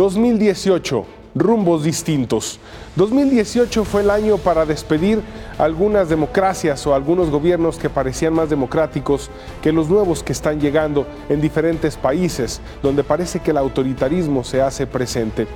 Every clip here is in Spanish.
2018, rumbos distintos. 2018 fue el año para despedir algunas democracias o algunos gobiernos que parecían más democráticos que los nuevos que están llegando en diferentes países, donde parece que el autoritarismo se hace presente.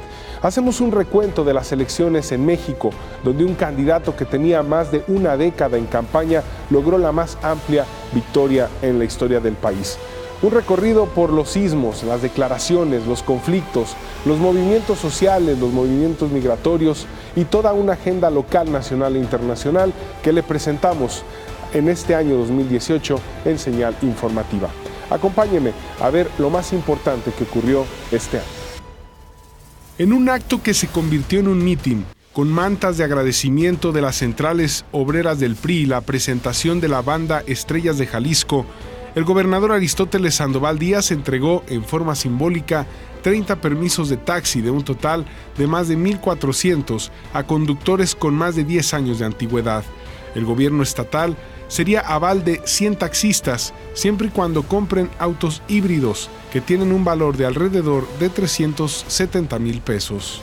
Hacemos un recuento de las elecciones en México, donde un candidato que tenía más de una década en campaña logró la más amplia victoria en la historia del país. Un recorrido por los sismos, las declaraciones, los conflictos, los movimientos sociales, los movimientos migratorios y toda una agenda local, nacional e internacional que le presentamos en este año 2018 en Señal Informativa. Acompáñeme a ver lo más importante que ocurrió este año. En un acto que se convirtió en un mitin, con mantas de agradecimiento de las centrales obreras del PRI y la presentación de la banda Estrellas de Jalisco, el gobernador Aristóteles Sandoval Díaz entregó en forma simbólica 30 permisos de taxi de un total de más de 1,400 a conductores con más de 10 años de antigüedad. El gobierno estatal sería aval de 100 taxistas, siempre y cuando compren autos híbridos que tienen un valor de alrededor de 370,000 pesos.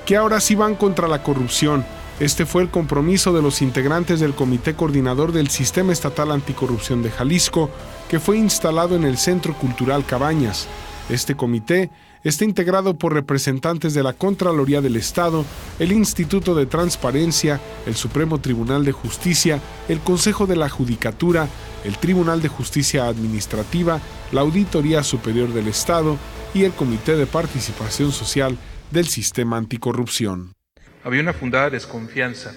Que ahora sí van contra la corrupción. Este fue el compromiso de los integrantes del Comité Coordinador del Sistema Estatal Anticorrupción de Jalisco, que fue instalado en el Centro Cultural Cabañas. Este comité está integrado por representantes de la Contraloría del Estado, el Instituto de Transparencia, el Supremo Tribunal de Justicia, el Consejo de la Judicatura, el Tribunal de Justicia Administrativa, la Auditoría Superior del Estado y el Comité de Participación Social del Sistema Anticorrupción. Había una fundada desconfianza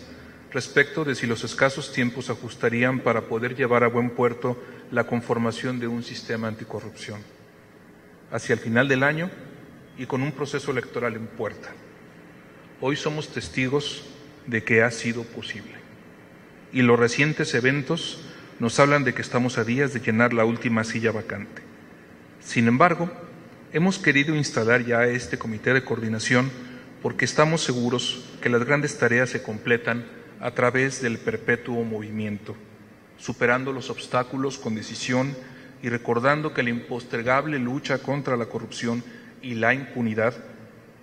respecto de si los escasos tiempos ajustarían para poder llevar a buen puerto la conformación de un sistema anticorrupción hacia el final del año y con un proceso electoral en puerta. Hoy somos testigos de que ha sido posible y los recientes eventos nos hablan de que estamos a días de llenar la última silla vacante. Sin embargo, hemos querido instalar ya este comité de coordinación porque estamos seguros que las grandes tareas se completan a través del perpetuo movimiento, superando los obstáculos con decisión y recordando que la impostergable lucha contra la corrupción y la impunidad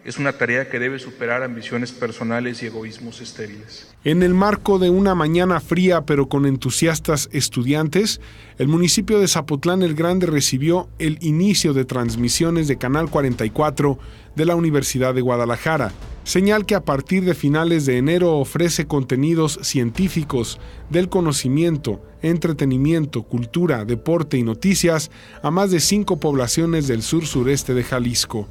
es una tarea que debe superar ambiciones personales y egoísmos estériles. En el marco de una mañana fría pero con entusiastas estudiantes, el municipio de Zapotlán el Grande recibió el inicio de transmisiones de Canal 44 de la Universidad de Guadalajara, señal que a partir de finales de enero ofrece contenidos científicos del conocimiento, entretenimiento, cultura, deporte y noticias a más de 5 poblaciones del sur-sureste de Jalisco.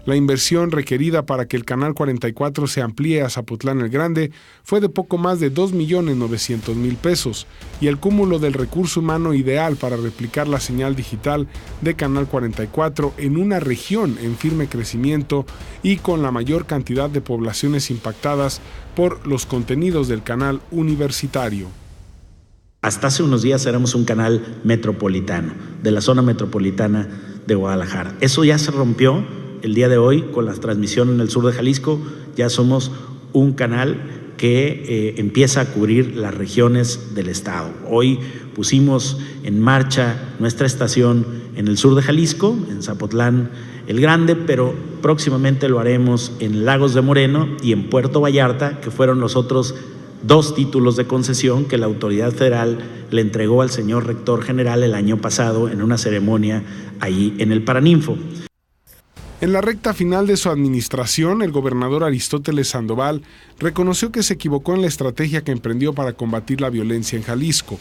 La inversión requerida para que el Canal 44 se amplíe a Zapotlán el Grande fue de poco más de 2,900,000 pesos y el cúmulo del recurso humano ideal para replicar la señal digital de Canal 44 en una región en firme crecimiento y con la mayor cantidad de poblaciones impactadas por los contenidos del canal universitario. Hasta hace unos días éramos un canal metropolitano, de la zona metropolitana de Guadalajara. Eso ya se rompió. El día de hoy, con la transmisión en el sur de Jalisco, ya somos un canal que empieza a cubrir las regiones del estado. Hoy pusimos en marcha nuestra estación en el sur de Jalisco, en Zapotlán el Grande, pero próximamente lo haremos en Lagos de Moreno y en Puerto Vallarta, que fueron los otros 2 títulos de concesión que la autoridad federal le entregó al señor rector general el año pasado en una ceremonia ahí en el Paraninfo. En la recta final de su administración, el gobernador Aristóteles Sandoval reconoció que se equivocó en la estrategia que emprendió para combatir la violencia en Jalisco.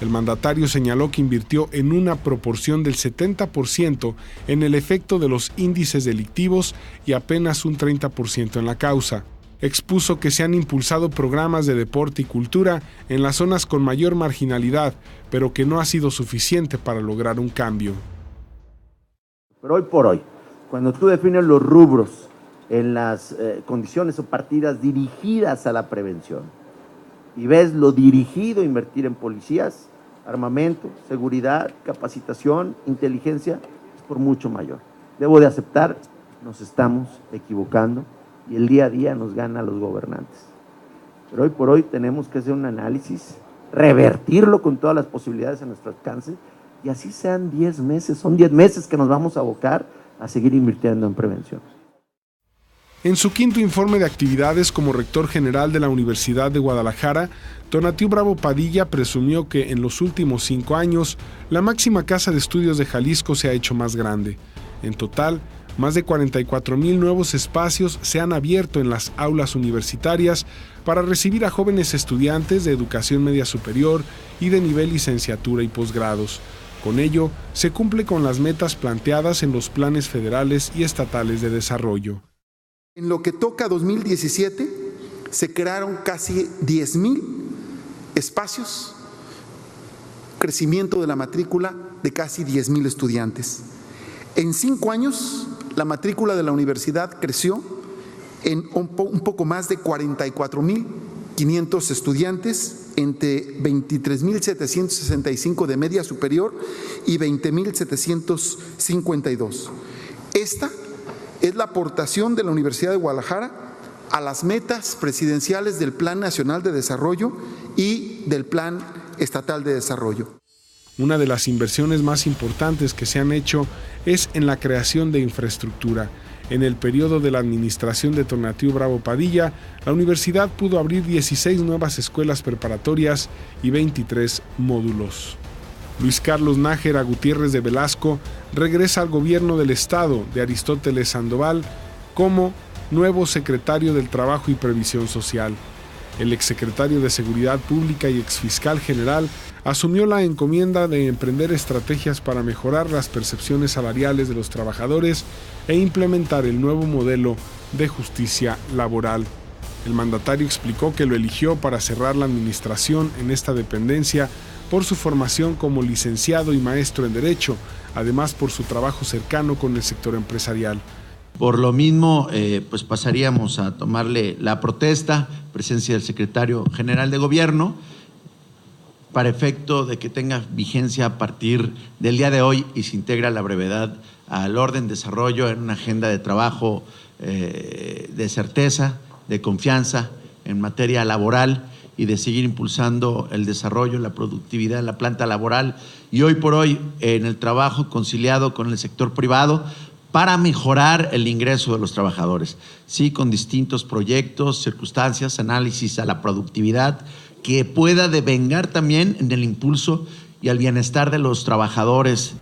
El mandatario señaló que invirtió en una proporción del 70% en el efecto de los índices delictivos y apenas un 30% en la causa. Expuso que se han impulsado programas de deporte y cultura en las zonas con mayor marginalidad, pero que no ha sido suficiente para lograr un cambio. Pero hoy por hoy, cuando tú defines los rubros en las condiciones o partidas dirigidas a la prevención y ves lo dirigido a invertir en policías, armamento, seguridad, capacitación, inteligencia, es por mucho mayor. Debo de aceptar, nos estamos equivocando y el día a día nos gana a los gobernantes. Pero hoy por hoy tenemos que hacer un análisis, revertirlo con todas las posibilidades a nuestro alcance y así sean 10 meses, son 10 meses que nos vamos a abocar a seguir invirtiendo en prevención. En su quinto informe de actividades como rector general de la Universidad de Guadalajara, Tonatiuh Bravo Padilla presumió que en los últimos 5 años la máxima casa de estudios de Jalisco se ha hecho más grande. En total, más de 44,000 nuevos espacios se han abierto en las aulas universitarias para recibir a jóvenes estudiantes de educación media superior y de nivel licenciatura y posgrados. Con ello, se cumple con las metas planteadas en los planes federales y estatales de desarrollo. En lo que toca a 2017, se crearon casi 10,000 espacios, crecimiento de la matrícula de casi 10,000 estudiantes. En 5 años, la matrícula de la universidad creció en un poco más de 44,500 estudiantes, entre 23,765 de media superior y 20,752. Esta es la aportación de la Universidad de Guadalajara a las metas presidenciales del Plan Nacional de Desarrollo y del Plan Estatal de Desarrollo. Una de las inversiones más importantes que se han hecho es en la creación de infraestructura. En el periodo de la administración de Tonatiuh Bravo Padilla, la universidad pudo abrir 16 nuevas escuelas preparatorias y 23 módulos. Luis Carlos Nájera Gutiérrez de Velasco regresa al gobierno del estado de Aristóteles Sandoval como nuevo secretario del Trabajo y Previsión Social. El exsecretario de Seguridad Pública y exfiscal general asumió la encomienda de emprender estrategias para mejorar las percepciones salariales de los trabajadores e implementar el nuevo modelo de justicia laboral. El mandatario explicó que lo eligió para cerrar la administración en esta dependencia por su formación como licenciado y maestro en Derecho, además por su trabajo cercano con el sector empresarial. Por lo mismo, pues pasaríamos a tomarle la protesta, presencia del secretario general de Gobierno, para efecto de que tenga vigencia a partir del día de hoy y se integra a la brevedad al orden de desarrollo en una agenda de trabajo de certeza, de confianza en materia laboral y de seguir impulsando el desarrollo, la productividad en la planta laboral y hoy por hoy en el trabajo conciliado con el sector privado para mejorar el ingreso de los trabajadores, sí, con distintos proyectos, circunstancias, análisis a la productividad que pueda devengar también en el impulso y al bienestar de los trabajadores.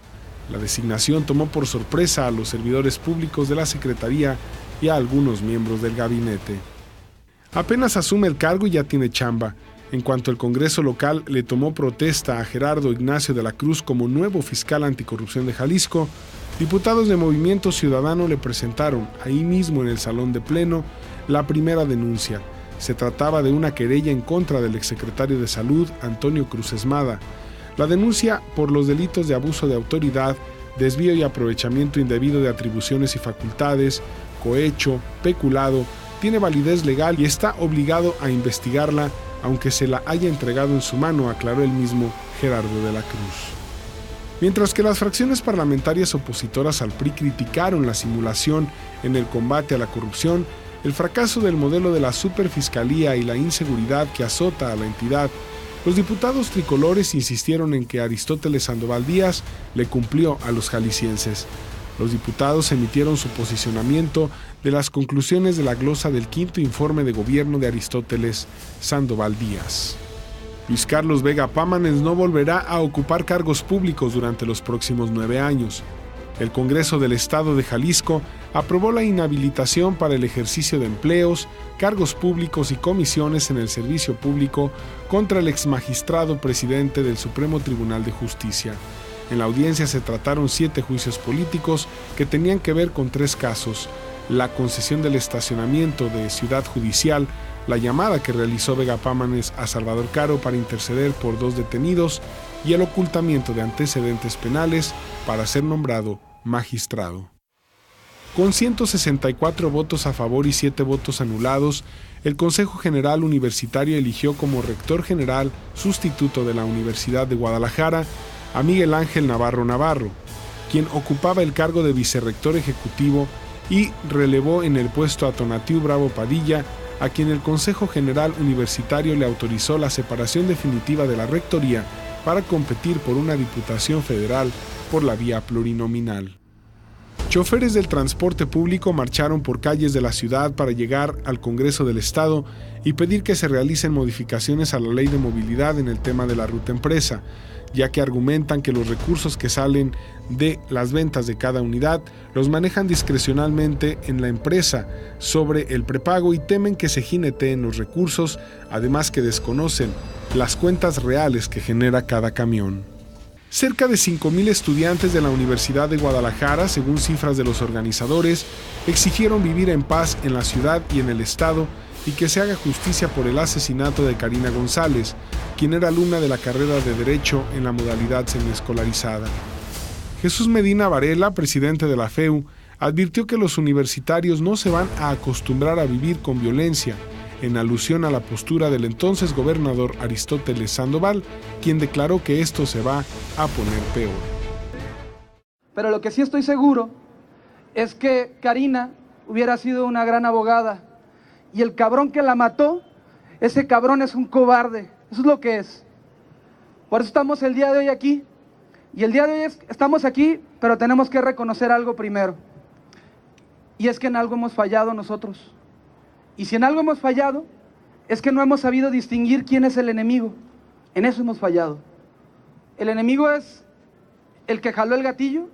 La designación tomó por sorpresa a los servidores públicos de la Secretaría y a algunos miembros del gabinete. Apenas asume el cargo y ya tiene chamba. En cuanto el Congreso local le tomó protesta a Gerardo Ignacio de la Cruz como nuevo fiscal anticorrupción de Jalisco, diputados de Movimiento Ciudadano le presentaron, ahí mismo en el Salón de Pleno, la primera denuncia. Se trataba de una querella en contra del exsecretario de Salud, Antonio Cruz Esmada. La denuncia por los delitos de abuso de autoridad, desvío y aprovechamiento indebido de atribuciones y facultades, cohecho, peculado, tiene validez legal y está obligado a investigarla, aunque se la haya entregado en su mano, aclaró el mismo Gerardo de la Cruz. Mientras que las fracciones parlamentarias opositoras al PRI criticaron la simulación en el combate a la corrupción, el fracaso del modelo de la superfiscalía y la inseguridad que azota a la entidad, los diputados tricolores insistieron en que Aristóteles Sandoval Díaz le cumplió a los jaliscienses. Los diputados emitieron su posicionamiento de las conclusiones de la glosa del quinto informe de gobierno de Aristóteles Sandoval Díaz. Luis Carlos Vega Pámanes no volverá a ocupar cargos públicos durante los próximos 9 años. El Congreso del Estado de Jalisco aprobó la inhabilitación para el ejercicio de empleos, cargos públicos y comisiones en el servicio público contra el exmagistrado presidente del Supremo Tribunal de Justicia. En la audiencia se trataron 7 juicios políticos que tenían que ver con 3 casos: la concesión del estacionamiento de Ciudad Judicial, la llamada que realizó Vega Pámanes a Salvador Caro para interceder por 2 detenidos y el ocultamiento de antecedentes penales para ser nombrado magistrado. Con 164 votos a favor y 7 votos anulados, el Consejo General Universitario eligió como rector general sustituto de la Universidad de Guadalajara a Miguel Ángel Navarro Navarro, quien ocupaba el cargo de vicerrector ejecutivo y relevó en el puesto a Tonatiuh Bravo Padilla, a quien el Consejo General Universitario le autorizó la separación definitiva de la rectoría para competir por una diputación federal por la vía plurinominal. Choferes del transporte público marcharon por calles de la ciudad para llegar al Congreso del Estado y pedir que se realicen modificaciones a la ley de movilidad en el tema de la ruta empresa, ya que argumentan que los recursos que salen de las ventas de cada unidad los manejan discrecionalmente en la empresa sobre el prepago y temen que se jineteen los recursos, además que desconocen las cuentas reales que genera cada camión. Cerca de 5,000 estudiantes de la Universidad de Guadalajara, según cifras de los organizadores, exigieron vivir en paz en la ciudad y en el estado y que se haga justicia por el asesinato de Karina González, quien era alumna de la carrera de Derecho en la modalidad semiescolarizada. Jesús Medina Varela, presidente de la FEU, advirtió que los universitarios no se van a acostumbrar a vivir con violencia, en alusión a la postura del entonces gobernador Aristóteles Sandoval, quien declaró que esto se va a poner peor. Pero lo que sí estoy seguro es que Karina hubiera sido una gran abogada y el cabrón que la mató, ese cabrón es un cobarde, eso es lo que es. Por eso estamos el día de hoy aquí, y el día de hoy estamos aquí, pero tenemos que reconocer algo primero, y es que en algo hemos fallado nosotros. Y si en algo hemos fallado, es que no hemos sabido distinguir quién es el enemigo. En eso hemos fallado. El enemigo es el que jaló el gatillo.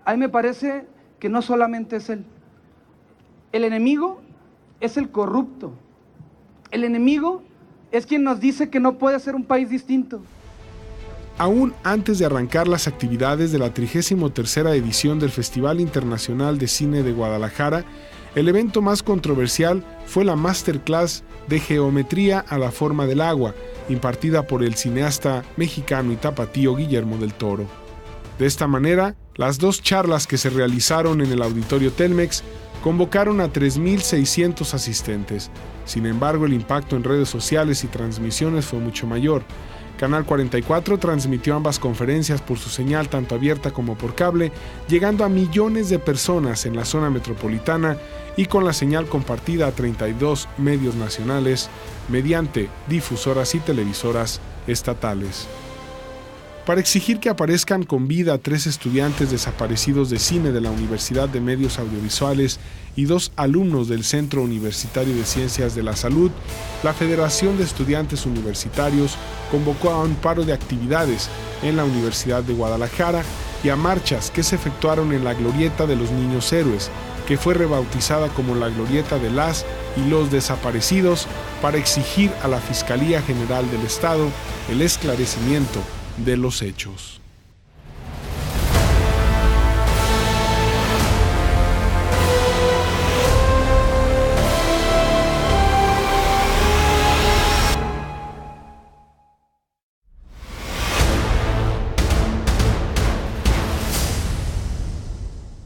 A mí me parece que no solamente es él. El enemigo es el corrupto. El enemigo es quien nos dice que no puede ser un país distinto. Aún antes de arrancar las actividades de la 33ª edición del Festival Internacional de Cine de Guadalajara, el evento más controversial fue la masterclass de Geometría a la forma del agua, impartida por el cineasta mexicano y tapatío Guillermo del Toro. De esta manera, las 2 charlas que se realizaron en el Auditorio Telmex convocaron a 3,600 asistentes. Sin embargo, el impacto en redes sociales y transmisiones fue mucho mayor. Canal 44 transmitió ambas conferencias por su señal tanto abierta como por cable, llegando a millones de personas en la zona metropolitana y con la señal compartida a 32 medios nacionales mediante difusoras y televisoras estatales. Para exigir que aparezcan con vida 3 estudiantes desaparecidos de cine de la Universidad de Medios Audiovisuales y 2 alumnos del Centro Universitario de Ciencias de la Salud, la Federación de Estudiantes Universitarios convocó a un paro de actividades en la Universidad de Guadalajara y a marchas que se efectuaron en la Glorieta de los Niños Héroes, que fue rebautizada como la Glorieta de las y los Desaparecidos, para exigir a la Fiscalía General del Estado el esclarecimiento de los hechos.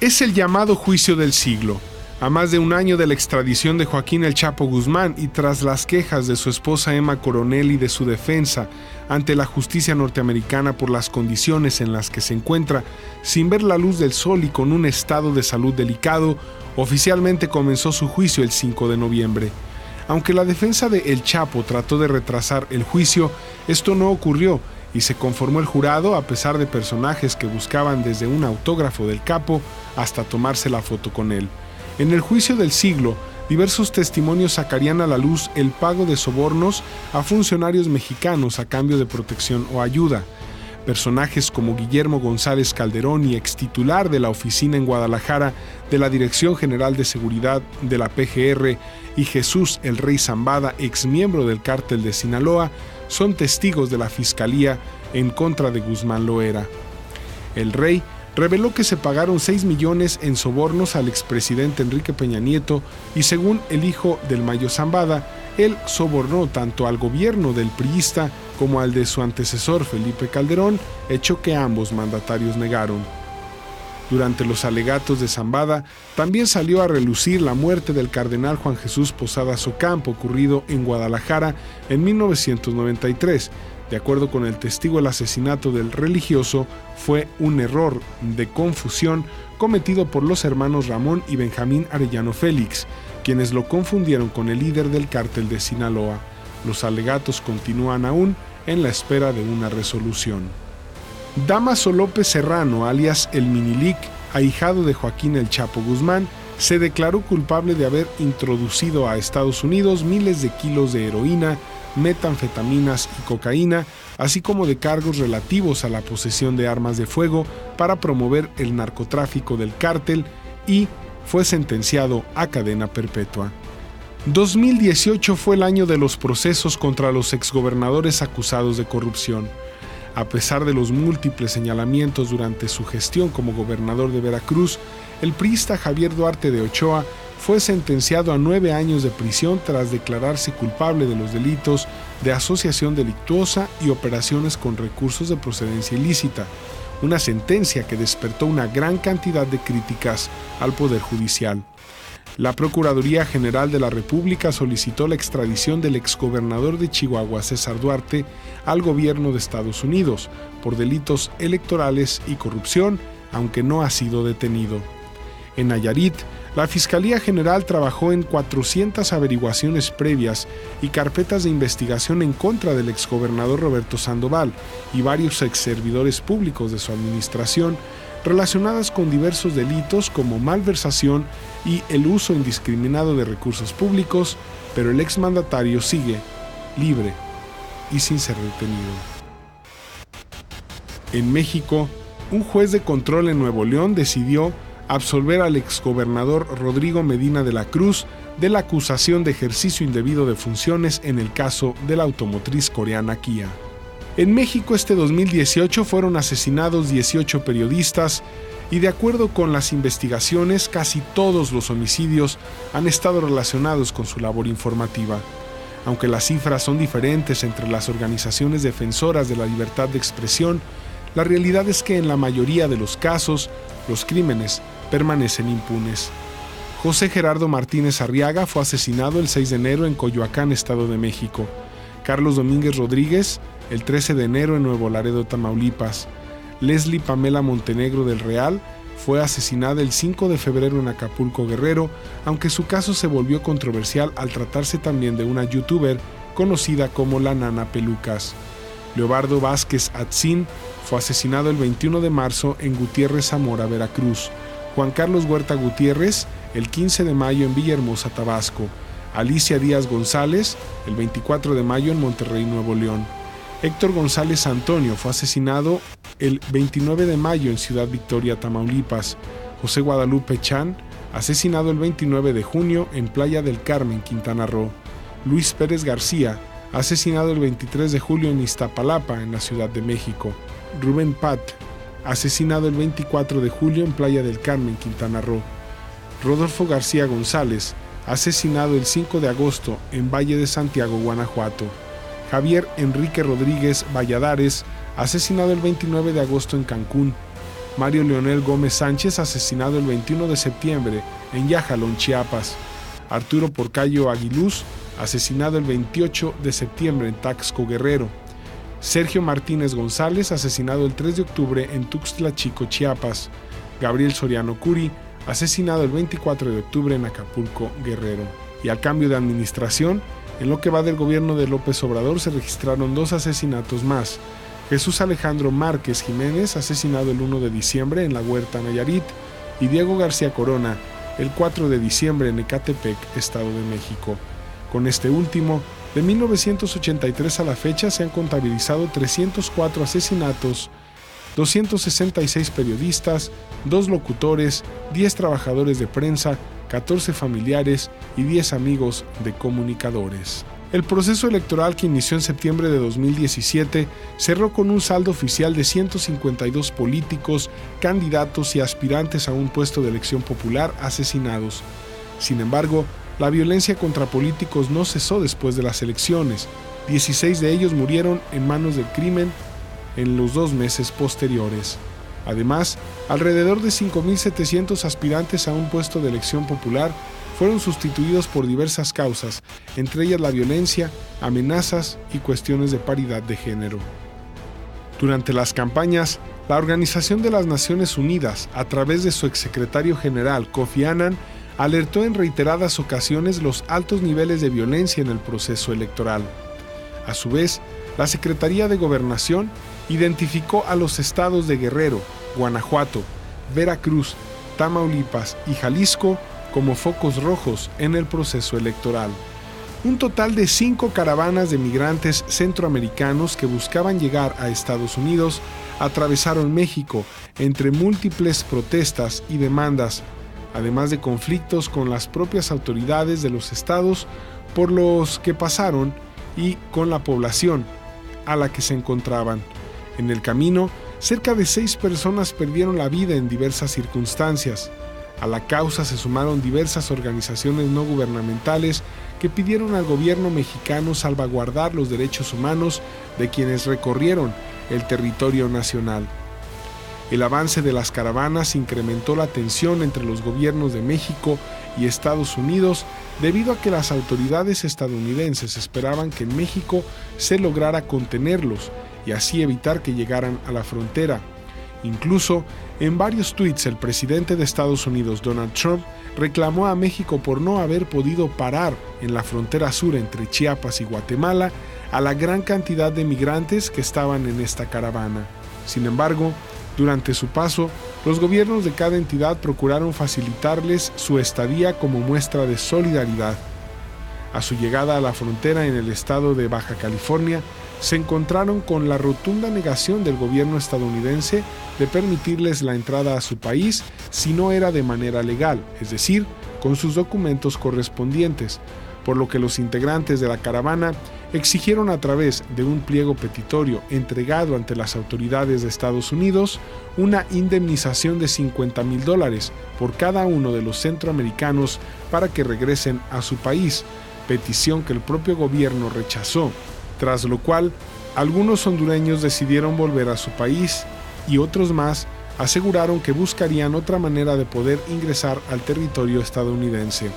Es el llamado juicio del siglo. A más de un año de la extradición de Joaquín El Chapo Guzmán y tras las quejas de su esposa Emma Coronel y de su defensa ante la justicia norteamericana por las condiciones en las que se encuentra, sin ver la luz del sol y con un estado de salud delicado, oficialmente comenzó su juicio el 5 de noviembre. Aunque la defensa de El Chapo trató de retrasar el juicio, esto no ocurrió y se conformó el jurado a pesar de personajes que buscaban desde un autógrafo del capo hasta tomarse la foto con él. En el juicio del siglo, diversos testimonios sacarían a la luz el pago de sobornos a funcionarios mexicanos a cambio de protección o ayuda. Personajes como Guillermo González Calderón y extitular de la oficina en Guadalajara de la Dirección General de Seguridad de la PGR y Jesús El Rey Zambada, exmiembro del cártel de Sinaloa, son testigos de la Fiscalía en contra de Guzmán Loera. El Rey reveló que se pagaron 6 millones en sobornos al expresidente Enrique Peña Nieto y según el hijo del Mayo Zambada, él sobornó tanto al gobierno del priista como al de su antecesor Felipe Calderón, hecho que ambos mandatarios negaron. Durante los alegatos de Zambada, también salió a relucir la muerte del cardenal Juan Jesús Posadas Ocampo, ocurrido en Guadalajara en 1993. De acuerdo con el testigo, el asesinato del religioso fue un error de confusión cometido por los hermanos Ramón y Benjamín Arellano Félix, quienes lo confundieron con el líder del cártel de Sinaloa. Los alegatos continúan aún en la espera de una resolución. Dámaso López Serrano, alias El Minilic, ahijado de Joaquín El Chapo Guzmán, se declaró culpable de haber introducido a Estados Unidos miles de kilos de heroína, metanfetaminas y cocaína, así como de cargos relativos a la posesión de armas de fuego para promover el narcotráfico del cártel, y fue sentenciado a cadena perpetua. 2018 fue el año de los procesos contra los exgobernadores acusados de corrupción. A pesar de los múltiples señalamientos durante su gestión como gobernador de Veracruz, el priista Javier Duarte de Ochoa fue sentenciado a 9 años de prisión tras declararse culpable de los delitos de asociación delictuosa y operaciones con recursos de procedencia ilícita, una sentencia que despertó una gran cantidad de críticas al Poder Judicial. La Procuraduría General de la República solicitó la extradición del exgobernador de Chihuahua, César Duarte, al gobierno de Estados Unidos por delitos electorales y corrupción, aunque no ha sido detenido. En Nayarit, la Fiscalía General trabajó en 400 averiguaciones previas y carpetas de investigación en contra del exgobernador Roberto Sandoval y varios exservidores públicos de su administración, relacionadas con diversos delitos como malversación y el uso indiscriminado de recursos públicos, pero el exmandatario sigue libre y sin ser detenido. En México, un juez de control en Nuevo León decidió absolver al exgobernador Rodrigo Medina de la Cruz de la acusación de ejercicio indebido de funciones en el caso de la automotriz coreana Kia. En México este 2018 fueron asesinados 18 periodistas y, de acuerdo con las investigaciones, casi todos los homicidios han estado relacionados con su labor informativa. Aunque las cifras son diferentes entre las organizaciones defensoras de la libertad de expresión, la realidad es que en la mayoría de los casos, los crímenes permanecen impunes. José Gerardo Martínez Arriaga fue asesinado el 6 de enero en Coyoacán, Estado de México. Carlos Domínguez Rodríguez, el 13 de enero en Nuevo Laredo, Tamaulipas. Leslie Pamela Montenegro del Real fue asesinada el 5 de febrero en Acapulco, Guerrero, aunque su caso se volvió controversial al tratarse también de una youtuber conocida como la Nana Pelucas. Leobardo Vázquez Atzin fue asesinado el 21 de marzo en Gutiérrez, Zamora, Veracruz. Juan Carlos Huerta Gutiérrez, el 15 de mayo en Villahermosa, Tabasco. Alicia Díaz González, el 24 de mayo en Monterrey, Nuevo León. Héctor González Antonio fue asesinado el 29 de mayo en Ciudad Victoria, Tamaulipas. José Guadalupe Chan, asesinado el 29 de junio en Playa del Carmen, Quintana Roo. Luis Pérez García, asesinado el 23 de julio en Iztapalapa, en la Ciudad de México. Rubén Pat, asesinado el 24 de julio en Playa del Carmen, Quintana Roo. Rodolfo García González, asesinado el 5 de agosto en Valle de Santiago, Guanajuato. Javier Enrique Rodríguez Valladares, asesinado el 29 de agosto en Cancún. Mario Leonel Gómez Sánchez, asesinado el 21 de septiembre en Yajalón, Chiapas. Arturo Porcayo Aguiluz, asesinado el 28 de septiembre en Taxco, Guerrero. Sergio Martínez González, asesinado el 3 de octubre en Tuxtla Chico, Chiapas. Gabriel Soriano Curi, asesinado el 24 de octubre en Acapulco, Guerrero. Y al cambio de administración, en lo que va del gobierno de López Obrador se registraron 2 asesinatos más. Jesús Alejandro Márquez Jiménez, asesinado el 1 de diciembre en La Huerta, Nayarit, y Diego García Corona, el 4 de diciembre en Ecatepec, Estado de México. Con este último, de 1983 a la fecha se han contabilizado 304 asesinatos, 266 periodistas, 2 locutores, 10 trabajadores de prensa, 14 familiares y 10 amigos de comunicadores. El proceso electoral, que inició en septiembre de 2017, cerró con un saldo oficial de 152 políticos, candidatos y aspirantes a un puesto de elección popular asesinados. Sin embargo, la violencia contra políticos no cesó después de las elecciones. 16 de ellos murieron en manos del crimen en los 2 meses posteriores. Además, alrededor de 5.700 aspirantes a un puesto de elección popular fueron sustituidos por diversas causas, entre ellas la violencia, amenazas y cuestiones de paridad de género. Durante las campañas, la Organización de las Naciones Unidas, a través de su exsecretario general Kofi Annan, alertó en reiteradas ocasiones los altos niveles de violencia en el proceso electoral. A su vez, la Secretaría de Gobernación identificó a los estados de Guerrero, Guanajuato, Veracruz, Tamaulipas y Jalisco como focos rojos en el proceso electoral. Un total de 5 caravanas de migrantes centroamericanos que buscaban llegar a Estados Unidos atravesaron México entre múltiples protestas y demandas, además de conflictos con las propias autoridades de los estados por los que pasaron y con la población a la que se encontraban. En el camino, cerca de 6 personas perdieron la vida en diversas circunstancias. A la causa se sumaron diversas organizaciones no gubernamentales que pidieron al gobierno mexicano salvaguardar los derechos humanos de quienes recorrieron el territorio nacional. El avance de las caravanas incrementó la tensión entre los gobiernos de México y Estados Unidos debido a que las autoridades estadounidenses esperaban que en México se lograra contenerlos y así evitar que llegaran a la frontera. Incluso, en varios tuits, el presidente de Estados Unidos, Donald Trump, reclamó a México por no haber podido parar en la frontera sur entre Chiapas y Guatemala a la gran cantidad de migrantes que estaban en esta caravana. Sin embargo, durante su paso, los gobiernos de cada entidad procuraron facilitarles su estadía como muestra de solidaridad. A su llegada a la frontera en el estado de Baja California, se encontraron con la rotunda negación del gobierno estadounidense de permitirles la entrada a su país si no era de manera legal, es decir, con sus documentos correspondientes, por lo que los integrantes de la caravana exigieron a través de un pliego petitorio entregado ante las autoridades de Estados Unidos una indemnización de $50,000 por cada uno de los centroamericanos para que regresen a su país, petición que el propio gobierno rechazó, tras lo cual algunos hondureños decidieron volver a su país y otros más aseguraron que buscarían otra manera de poder ingresar al territorio estadounidense.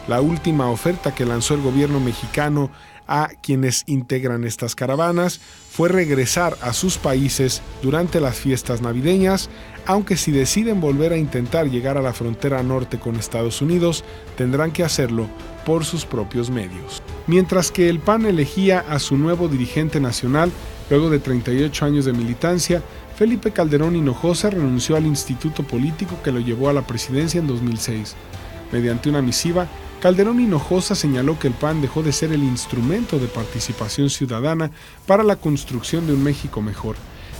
La última oferta que lanzó el gobierno mexicano a quienes integran estas caravanas fue regresar a sus países durante las fiestas navideñas, aunque si deciden volver a intentar llegar a la frontera norte con Estados Unidos, tendrán que hacerlo por sus propios medios. Mientras que el PAN elegía a su nuevo dirigente nacional, luego de 38 años de militancia, Felipe Calderón Hinojosa renunció al instituto político que lo llevó a la presidencia en 2006. Mediante una misiva, Calderón Hinojosa señaló que el PAN dejó de ser el instrumento de participación ciudadana para la construcción de un México mejor,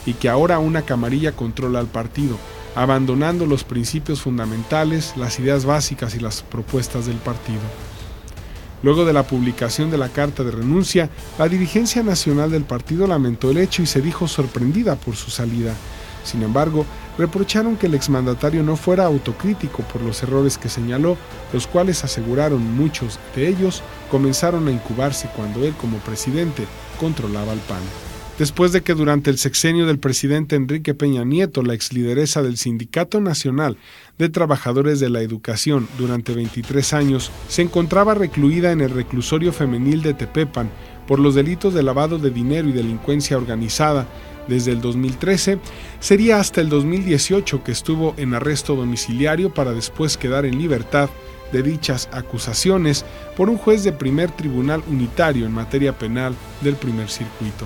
y que ahora una camarilla controla al partido, abandonando los principios fundamentales, las ideas básicas y las propuestas del partido. Luego de la publicación de la carta de renuncia, la dirigencia nacional del partido lamentó el hecho y se dijo sorprendida por su salida. Sin embargo, reprocharon que el exmandatario no fuera autocrítico por los errores que señaló, los cuales aseguraron muchos de ellos comenzaron a incubarse cuando él como presidente controlaba el PAN. Después de que durante el sexenio del presidente Enrique Peña Nieto, la exlideresa del Sindicato Nacional de Trabajadores de la Educación durante 23 años, se encontraba recluida en el reclusorio femenil de Tepepan por los delitos de lavado de dinero y delincuencia organizada, desde el 2013, sería hasta el 2018 que estuvo en arresto domiciliario para después quedar en libertad de dichas acusaciones por un juez de primer tribunal unitario en materia penal del primer circuito.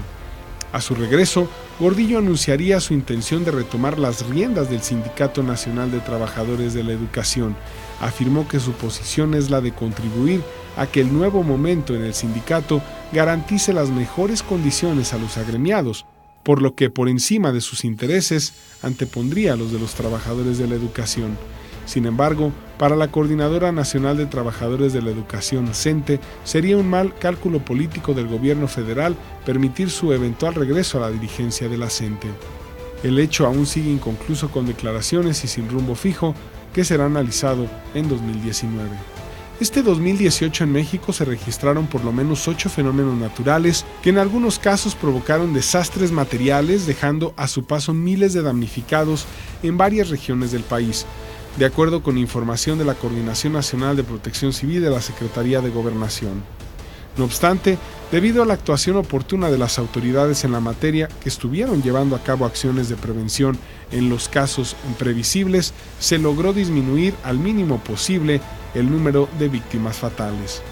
A su regreso, Gordillo anunciaría su intención de retomar las riendas del Sindicato Nacional de Trabajadores de la Educación. Afirmó que su posición es la de contribuir a que el nuevo momento en el sindicato garantice las mejores condiciones a los agremiados, por lo que por encima de sus intereses antepondría los de los trabajadores de la educación. Sin embargo, para la Coordinadora Nacional de Trabajadores de la Educación, CENTE, sería un mal cálculo político del gobierno federal permitir su eventual regreso a la dirigencia de la CENTE. El hecho aún sigue inconcluso con declaraciones y sin rumbo fijo que será analizado en 2019. Este 2018 en México se registraron por lo menos 8 fenómenos naturales que en algunos casos provocaron desastres materiales, dejando a su paso miles de damnificados en varias regiones del país, de acuerdo con información de la Coordinación Nacional de Protección Civil de la Secretaría de Gobernación. No obstante, debido a la actuación oportuna de las autoridades en la materia, que estuvieron llevando a cabo acciones de prevención en los casos imprevisibles, se logró disminuir al mínimo posible el número de víctimas fatales.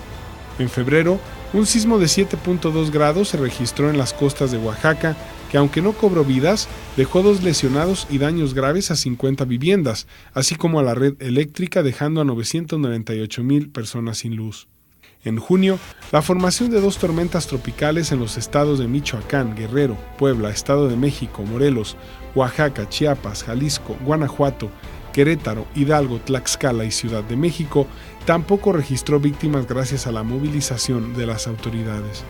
En febrero, un sismo de 7.2 grados se registró en las costas de Oaxaca, que aunque no cobró vidas, dejó 2 lesionados y daños graves a 50 viviendas, así como a la red eléctrica, dejando a 998,000 personas sin luz. En junio, la formación de 2 tormentas tropicales en los estados de Michoacán, Guerrero, Puebla, Estado de México, Morelos, Oaxaca, Chiapas, Jalisco, Guanajuato, Querétaro, Hidalgo, Tlaxcala y Ciudad de México tampoco registró víctimas gracias a la movilización de las autoridades.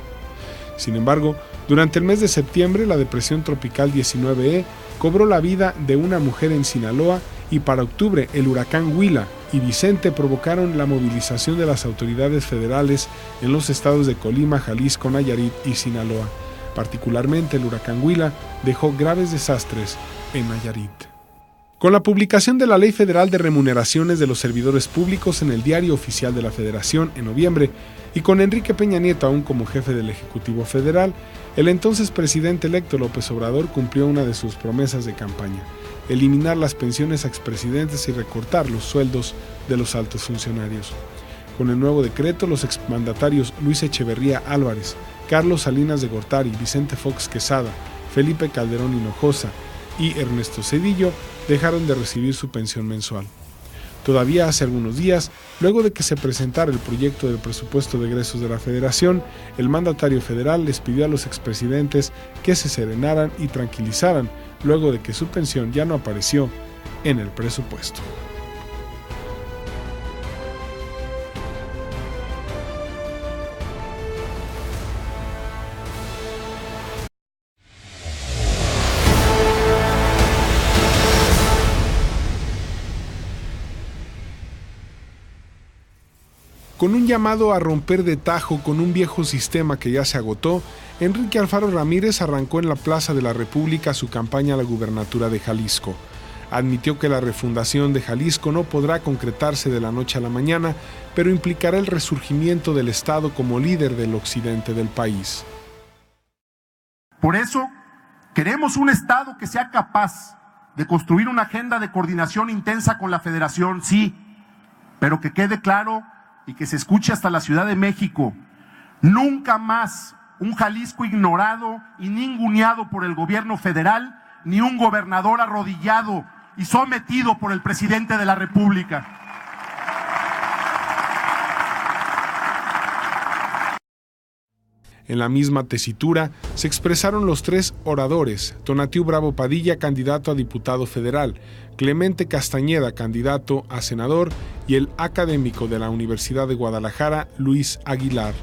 Sin embargo, durante el mes de septiembre, la depresión tropical 19E cobró la vida de una mujer en Sinaloa y para octubre el huracán Huila y Vicente provocaron la movilización de las autoridades federales en los estados de Colima, Jalisco, Nayarit y Sinaloa. Particularmente el huracán Huila dejó graves desastres en Nayarit. Con la publicación de la Ley Federal de Remuneraciones de los Servidores Públicos en el Diario Oficial de la Federación en noviembre y con Enrique Peña Nieto aún como jefe del Ejecutivo Federal, el entonces presidente electo López Obrador cumplió una de sus promesas de campaña: eliminar las pensiones a expresidentes y recortar los sueldos de los altos funcionarios. Con el nuevo decreto, los exmandatarios Luis Echeverría Álvarez, Carlos Salinas de Gortari, Vicente Fox Quesada, Felipe Calderón Hinojosa y Ernesto Zedillo dejaron de recibir su pensión mensual. Todavía hace algunos días, luego de que se presentara el proyecto del presupuesto de egresos de la Federación, el mandatario federal les pidió a los expresidentes que se serenaran y tranquilizaran luego de que su pensión ya no apareció en el presupuesto. Con un llamado a romper de tajo con un viejo sistema que ya se agotó, Enrique Alfaro Ramírez arrancó en la Plaza de la República su campaña a la gubernatura de Jalisco. Admitió que la refundación de Jalisco no podrá concretarse de la noche a la mañana, pero implicará el resurgimiento del Estado como líder del occidente del país. Por eso, queremos un Estado que sea capaz de construir una agenda de coordinación intensa con la Federación, sí, pero que quede claro y que se escuche hasta la Ciudad de México: nunca más un Jalisco ignorado y ninguneado por el gobierno federal, ni un gobernador arrodillado y sometido por el presidente de la República. En la misma tesitura se expresaron los 3 oradores: Tonatiu Bravo Padilla, candidato a diputado federal; Clemente Castañeda, candidato a senador; y el académico de la Universidad de Guadalajara, Luis Aguilar.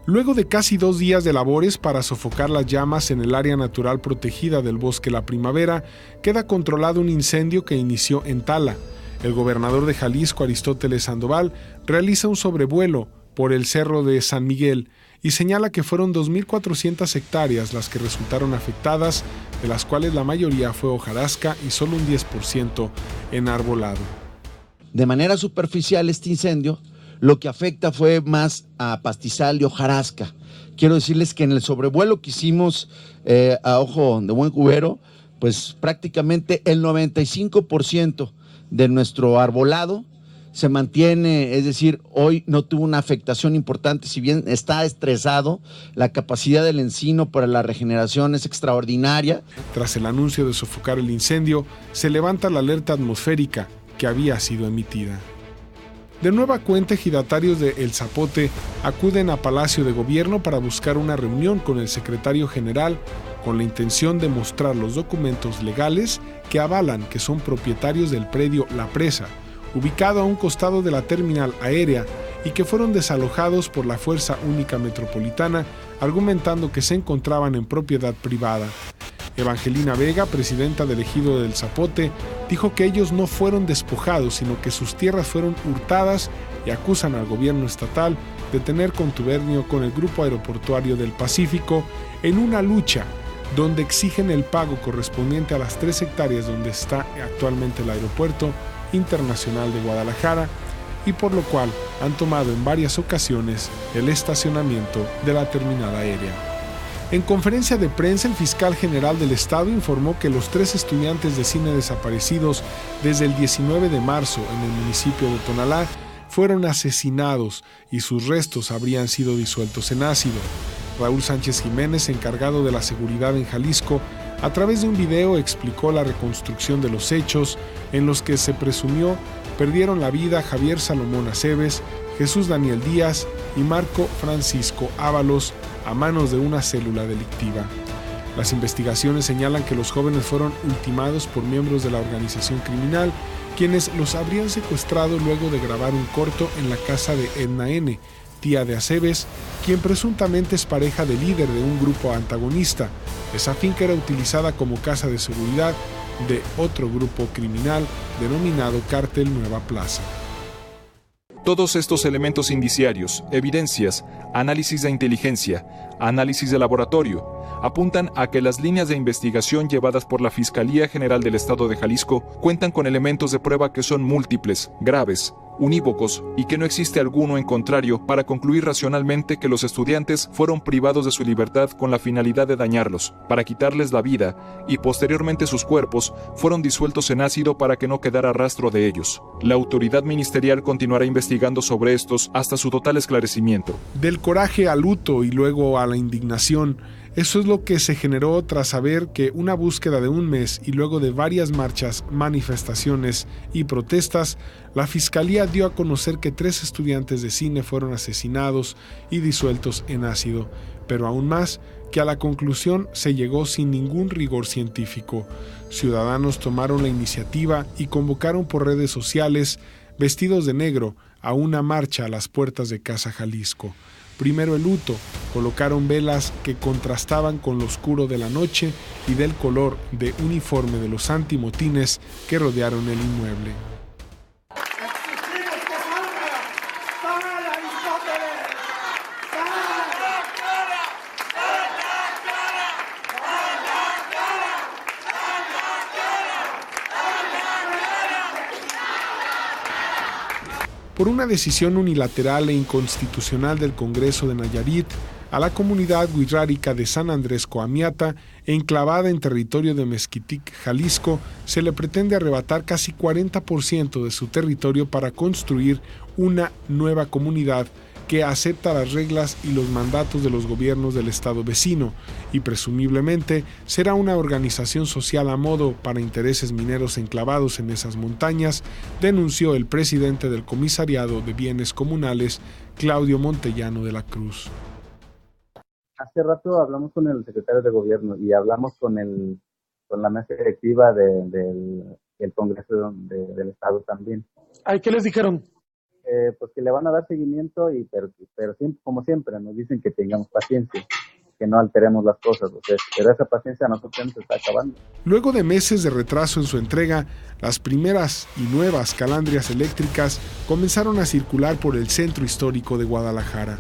Luego de casi 2 días de labores para sofocar las llamas en el área natural protegida del Bosque La Primavera, queda controlado un incendio que inició en Tala. El gobernador de Jalisco, Aristóteles Sandoval, realiza un sobrevuelo por el Cerro de San Miguel y señala que fueron 2.400 hectáreas las que resultaron afectadas, de las cuales la mayoría fue hojarasca y solo un 10% enarbolado. De manera superficial, este incendio lo que afecta fue más a pastizal y hojarasca. Quiero decirles que en el sobrevuelo que hicimos a ojo de buen cubero, pues prácticamente el 95% de nuestro arbolado se mantiene, es decir, hoy no tuvo una afectación importante, si bien está estresado, la capacidad del encino para la regeneración es extraordinaria. Tras el anuncio de sofocar el incendio, se levanta la alerta atmosférica que había sido emitida. De nueva cuenta, ejidatarios de El Zapote acuden a Palacio de Gobierno para buscar una reunión con el secretario general con la intención de mostrar los documentos legales que avalan que son propietarios del predio La Presa, ubicado a un costado de la terminal aérea y que fueron desalojados por la Fuerza Única Metropolitana, argumentando que se encontraban en propiedad privada. Evangelina Vega, presidenta del ejido del Zapote, dijo que ellos no fueron despojados, sino que sus tierras fueron hurtadas y acusan al gobierno estatal de tener contubernio con el Grupo Aeroportuario del Pacífico en una lucha donde exigen el pago correspondiente a las 3 hectáreas donde está actualmente el Aeropuerto Internacional de Guadalajara y por lo cual han tomado en varias ocasiones el estacionamiento de la terminal aérea. En conferencia de prensa, el fiscal general del estado informó que los 3 estudiantes de cine desaparecidos desde el 19 de marzo en el municipio de Tonalá fueron asesinados y sus restos habrían sido disueltos en ácido. Raúl Sánchez Jiménez, encargado de la seguridad en Jalisco, a través de un video explicó la reconstrucción de los hechos en los que se presumió perdieron la vida Javier Salomón Aceves, Jesús Daniel Díaz y Marco Francisco Ábalos a manos de una célula delictiva. Las investigaciones señalan que los jóvenes fueron ultimados por miembros de la organización criminal, quienes los habrían secuestrado luego de grabar un corto en la casa de Edna N., tía de Aceves, quien presuntamente es pareja del líder de un grupo antagonista. Esa finca era utilizada como casa de seguridad de otro grupo criminal denominado Cártel Nueva Plaza. Todos estos elementos indiciarios, evidencias, análisis de inteligencia, análisis de laboratorio, apuntan a que las líneas de investigación llevadas por la Fiscalía General del Estado de Jalisco cuentan con elementos de prueba que son múltiples, graves, unívocos y que no existe alguno en contrario para concluir racionalmente que los estudiantes fueron privados de su libertad con la finalidad de dañarlos, para quitarles la vida y posteriormente sus cuerpos fueron disueltos en ácido para que no quedara rastro de ellos. La autoridad ministerial continuará investigando sobre estos hasta su total esclarecimiento. Del coraje al luto y luego a la indignación, eso es lo que se generó tras saber que una búsqueda de un mes y luego de varias marchas, manifestaciones y protestas, la Fiscalía dio a conocer que 3 estudiantes de cine fueron asesinados y disueltos en ácido, pero aún más, que a la conclusión se llegó sin ningún rigor científico. Ciudadanos tomaron la iniciativa y convocaron por redes sociales, vestidos de negro, a una marcha a las puertas de Casa Jalisco. Primero el luto, colocaron velas que contrastaban con lo oscuro de la noche y del color de uniforme de los antimotines que rodearon el inmueble. Por una decisión unilateral e inconstitucional del Congreso de Nayarit, a la comunidad wixárika de San Andrés Coamiata, enclavada en territorio de Mezquitic, Jalisco, se le pretende arrebatar casi 40% de su territorio para construir una nueva comunidad que acepta las reglas y los mandatos de los gobiernos del estado vecino y presumiblemente será una organización social a modo para intereses mineros enclavados en esas montañas, denunció el presidente del Comisariado de Bienes Comunales, Claudio Montellano de la Cruz. Hace rato hablamos con el secretario de Gobierno y hablamos con la mesa directiva del Congreso del Estado también. ¿Ay, qué les dijeron? Pues que le van a dar seguimiento, pero siempre, como siempre, nos dicen que tengamos paciencia, que no alteremos las cosas, pero esa paciencia a nosotros se está acabando. Luego de meses de retraso en su entrega, las primeras y nuevas calandrias eléctricas comenzaron a circular por el centro histórico de Guadalajara.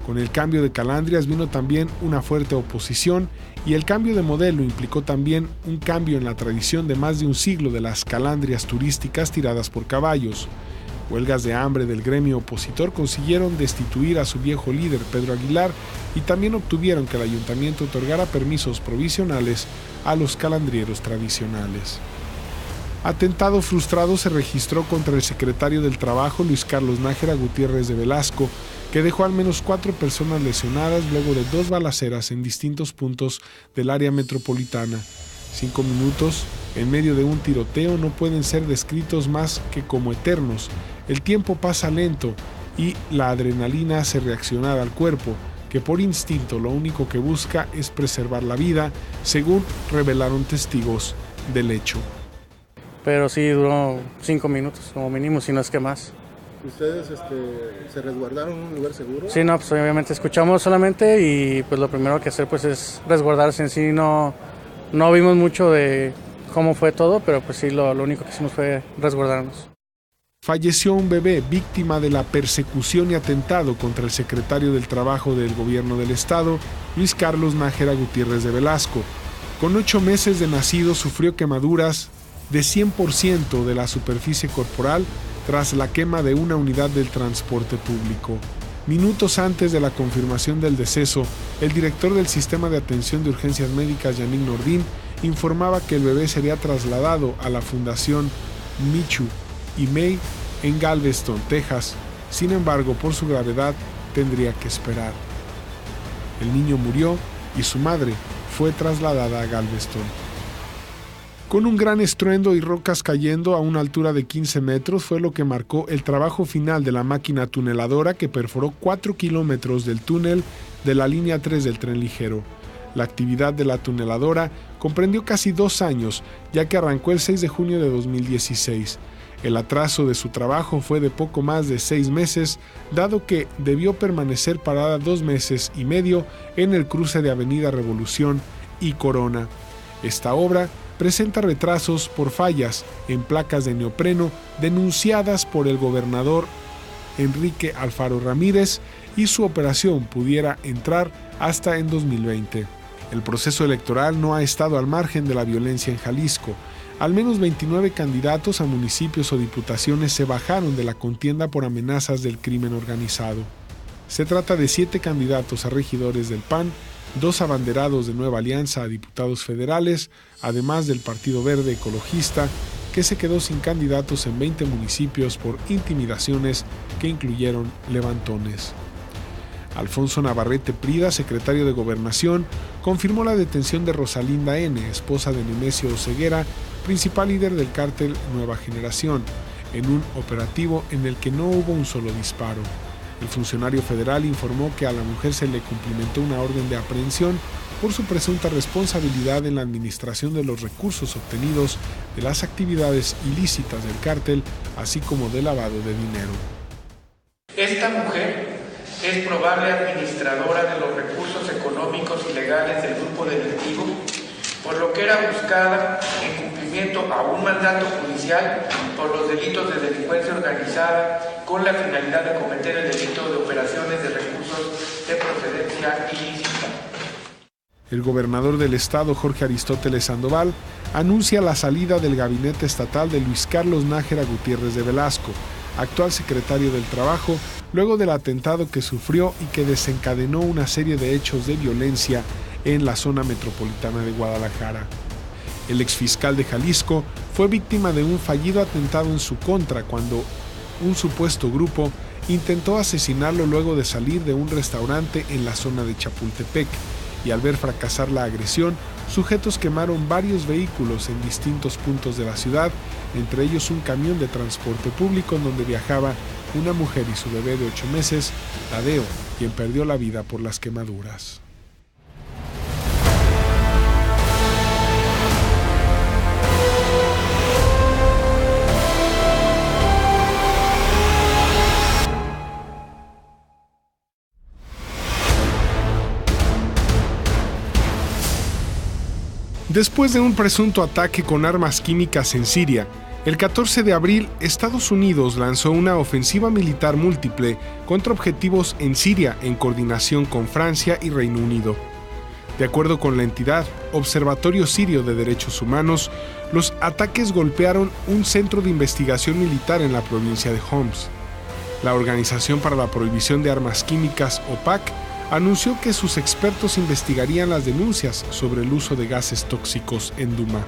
Con el cambio de calandrias vino también una fuerte oposición y el cambio de modelo implicó también un cambio en la tradición de más de un siglo de las calandrias turísticas tiradas por caballos. Huelgas de hambre del gremio opositor consiguieron destituir a su viejo líder, Pedro Aguilar, y también obtuvieron que el ayuntamiento otorgara permisos provisionales a los calandrieros tradicionales. Atentado frustrado se registró contra el secretario del Trabajo, Luis Carlos Nájera Gutiérrez de Velasco, que dejó al menos 4 personas lesionadas luego de 2 balaceras en distintos puntos del área metropolitana. 5 minutos en medio de un tiroteo no pueden ser descritos más que como eternos. El tiempo pasa lento y la adrenalina hace reaccionar al cuerpo, que por instinto lo único que busca es preservar la vida, según revelaron testigos del hecho. Pero sí duró 5 minutos como mínimo, si no es que más. ¿Ustedes se resguardaron en un lugar seguro? Sí, no, pues obviamente escuchamos solamente y pues lo primero que hacer pues es resguardarse. En sí no vimos mucho de cómo fue todo, pero pues sí lo único que hicimos fue resguardarnos. Falleció un bebé víctima de la persecución y atentado contra el secretario del Trabajo del Gobierno del Estado, Luis Carlos Nájera Gutiérrez de Velasco. Con 8 meses de nacido sufrió quemaduras de 100% de la superficie corporal tras la quema de una unidad del transporte público. Minutos antes de la confirmación del deceso, el director del Sistema de Atención de Urgencias Médicas, Yannick Nordin, informaba que el bebé sería trasladado a la Fundación Michu y May en Galveston, Texas. Sin embargo, por su gravedad, tendría que esperar. El niño murió y su madre fue trasladada a Galveston. Con un gran estruendo y rocas cayendo a una altura de 15 metros fue lo que marcó el trabajo final de la máquina tuneladora que perforó 4 kilómetros del túnel de la línea 3 del tren ligero. La actividad de la tuneladora comprendió casi 2 años, ya que arrancó el 6 de junio de 2016. El atraso de su trabajo fue de poco más de 6 meses, dado que debió permanecer parada 2 meses y medio en el cruce de Avenida Revolución y Corona. Esta obra presenta retrasos por fallas en placas de neopreno denunciadas por el gobernador Enrique Alfaro Ramírez, y su operación pudiera entrar hasta en 2020. El proceso electoral no ha estado al margen de la violencia en Jalisco. Al menos 29 candidatos a municipios o diputaciones se bajaron de la contienda por amenazas del crimen organizado. Se trata de 7 candidatos a regidores del PAN, 2 abanderados de Nueva Alianza a diputados federales, además del Partido Verde Ecologista, que se quedó sin candidatos en 20 municipios por intimidaciones que incluyeron levantones. Alfonso Navarrete Prida, secretario de Gobernación, confirmó la detención de Rosalinda N., esposa de Nemesio Oseguera, principal líder del cártel Nueva Generación, en un operativo en el que no hubo un solo disparo. El funcionario federal informó que a la mujer se le cumplimentó una orden de aprehensión por su presunta responsabilidad en la administración de los recursos obtenidos de las actividades ilícitas del cártel, así como de lavado de dinero. Esta mujer es probable administradora de los recursos económicos y legales del grupo delictivo, por lo que era buscada en cumplimiento a un mandato judicial por los delitos de delincuencia organizada con la finalidad de cometer el delito de operaciones de recursos de procedencia ilícita. El gobernador del estado, Jorge Aristóteles Sandoval, anuncia la salida del gabinete estatal de Luis Carlos Nájera Gutiérrez de Velasco, actual secretario del Trabajo, luego del atentado que sufrió y que desencadenó una serie de hechos de violencia en la zona metropolitana de Guadalajara. El exfiscal de Jalisco fue víctima de un fallido atentado en su contra cuando un supuesto grupo intentó asesinarlo luego de salir de un restaurante en la zona de Chapultepec, y al ver fracasar la agresión, sujetos quemaron varios vehículos en distintos puntos de la ciudad, entre ellos un camión de transporte público en donde viajaba una mujer y su bebé de 8 meses, Tadeo, quien perdió la vida por las quemaduras. Después de un presunto ataque con armas químicas en Siria, el 14 de abril, Estados Unidos lanzó una ofensiva militar múltiple contra objetivos en Siria en coordinación con Francia y Reino Unido. De acuerdo con la entidad Observatorio Sirio de Derechos Humanos, los ataques golpearon un centro de investigación militar en la provincia de Homs. La Organización para la Prohibición de Armas Químicas, OPAC, anunció que sus expertos investigarían las denuncias sobre el uso de gases tóxicos en Duma.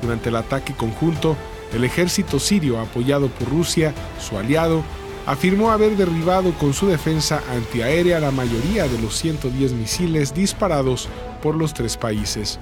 Durante el ataque conjunto, el ejército sirio, apoyado por Rusia, su aliado, afirmó haber derribado con su defensa antiaérea la mayoría de los 110 misiles disparados por los 3 países.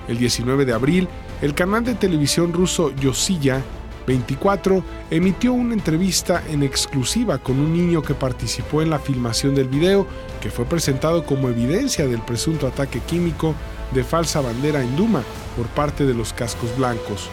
El 19 de abril, el canal de televisión ruso Yosilla 24 emitió una entrevista en exclusiva con un niño que participó en la filmación del video, que fue presentado como evidencia del presunto ataque químico de falsa bandera en Duma por parte de los cascos blancos.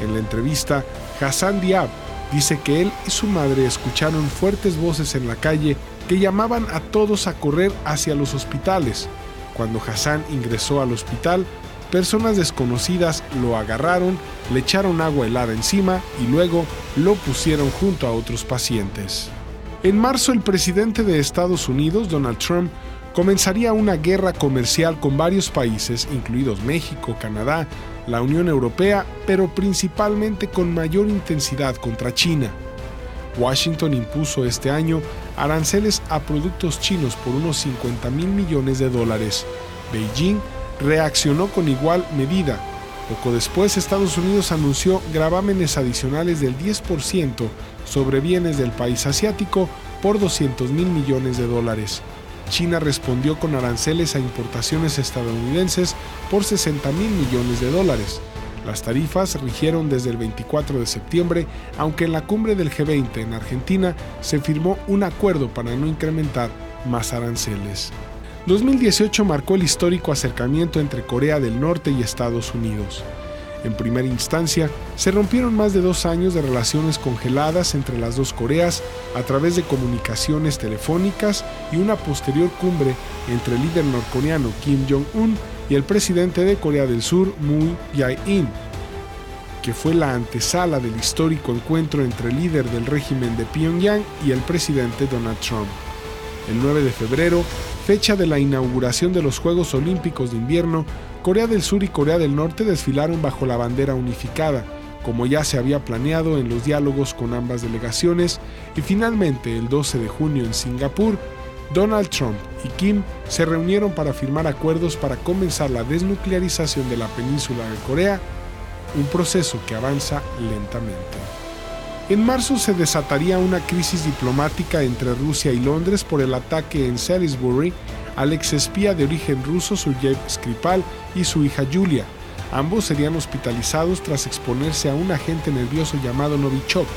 En la entrevista, Hassan Diab dice que él y su madre escucharon fuertes voces en la calle que llamaban a todos a correr hacia los hospitales. Cuando Hassan ingresó al hospital, personas desconocidas lo agarraron, le echaron agua helada encima y luego lo pusieron junto a otros pacientes. En marzo, el presidente de Estados Unidos, Donald Trump, comenzaría una guerra comercial con varios países, incluidos México, Canadá, la Unión Europea, pero principalmente con mayor intensidad contra China. Washington impuso este año aranceles a productos chinos por unos $50,000 millones. Beijing reaccionó con igual medida. Poco después, Estados Unidos anunció gravámenes adicionales del 10% sobre bienes del país asiático por $200,000 millones. China respondió con aranceles a importaciones estadounidenses por $60,000 millones. Las tarifas rigieron desde el 24 de septiembre, aunque en la cumbre del G20 en Argentina se firmó un acuerdo para no incrementar más aranceles. 2018 marcó el histórico acercamiento entre Corea del Norte y Estados Unidos. En primera instancia, se rompieron más de 2 años de relaciones congeladas entre las dos Coreas a través de comunicaciones telefónicas y una posterior cumbre entre el líder norcoreano Kim Jong-un y el presidente de Corea del Sur, Moon Jae-in, que fue la antesala del histórico encuentro entre el líder del régimen de Pyongyang y el presidente Donald Trump. El 9 de febrero, fecha de la inauguración de los Juegos Olímpicos de Invierno, Corea del Sur y Corea del Norte desfilaron bajo la bandera unificada, como ya se había planeado en los diálogos con ambas delegaciones, y finalmente, el 12 de junio en Singapur, Donald Trump y Kim se reunieron para firmar acuerdos para comenzar la desnuclearización de la península de Corea, un proceso que avanza lentamente. En marzo se desataría una crisis diplomática entre Rusia y Londres por el ataque en Salisbury al exespía de origen ruso Sergei Skripal y su hija Yulia. Ambos serían hospitalizados tras exponerse a un agente nervioso llamado Novichok.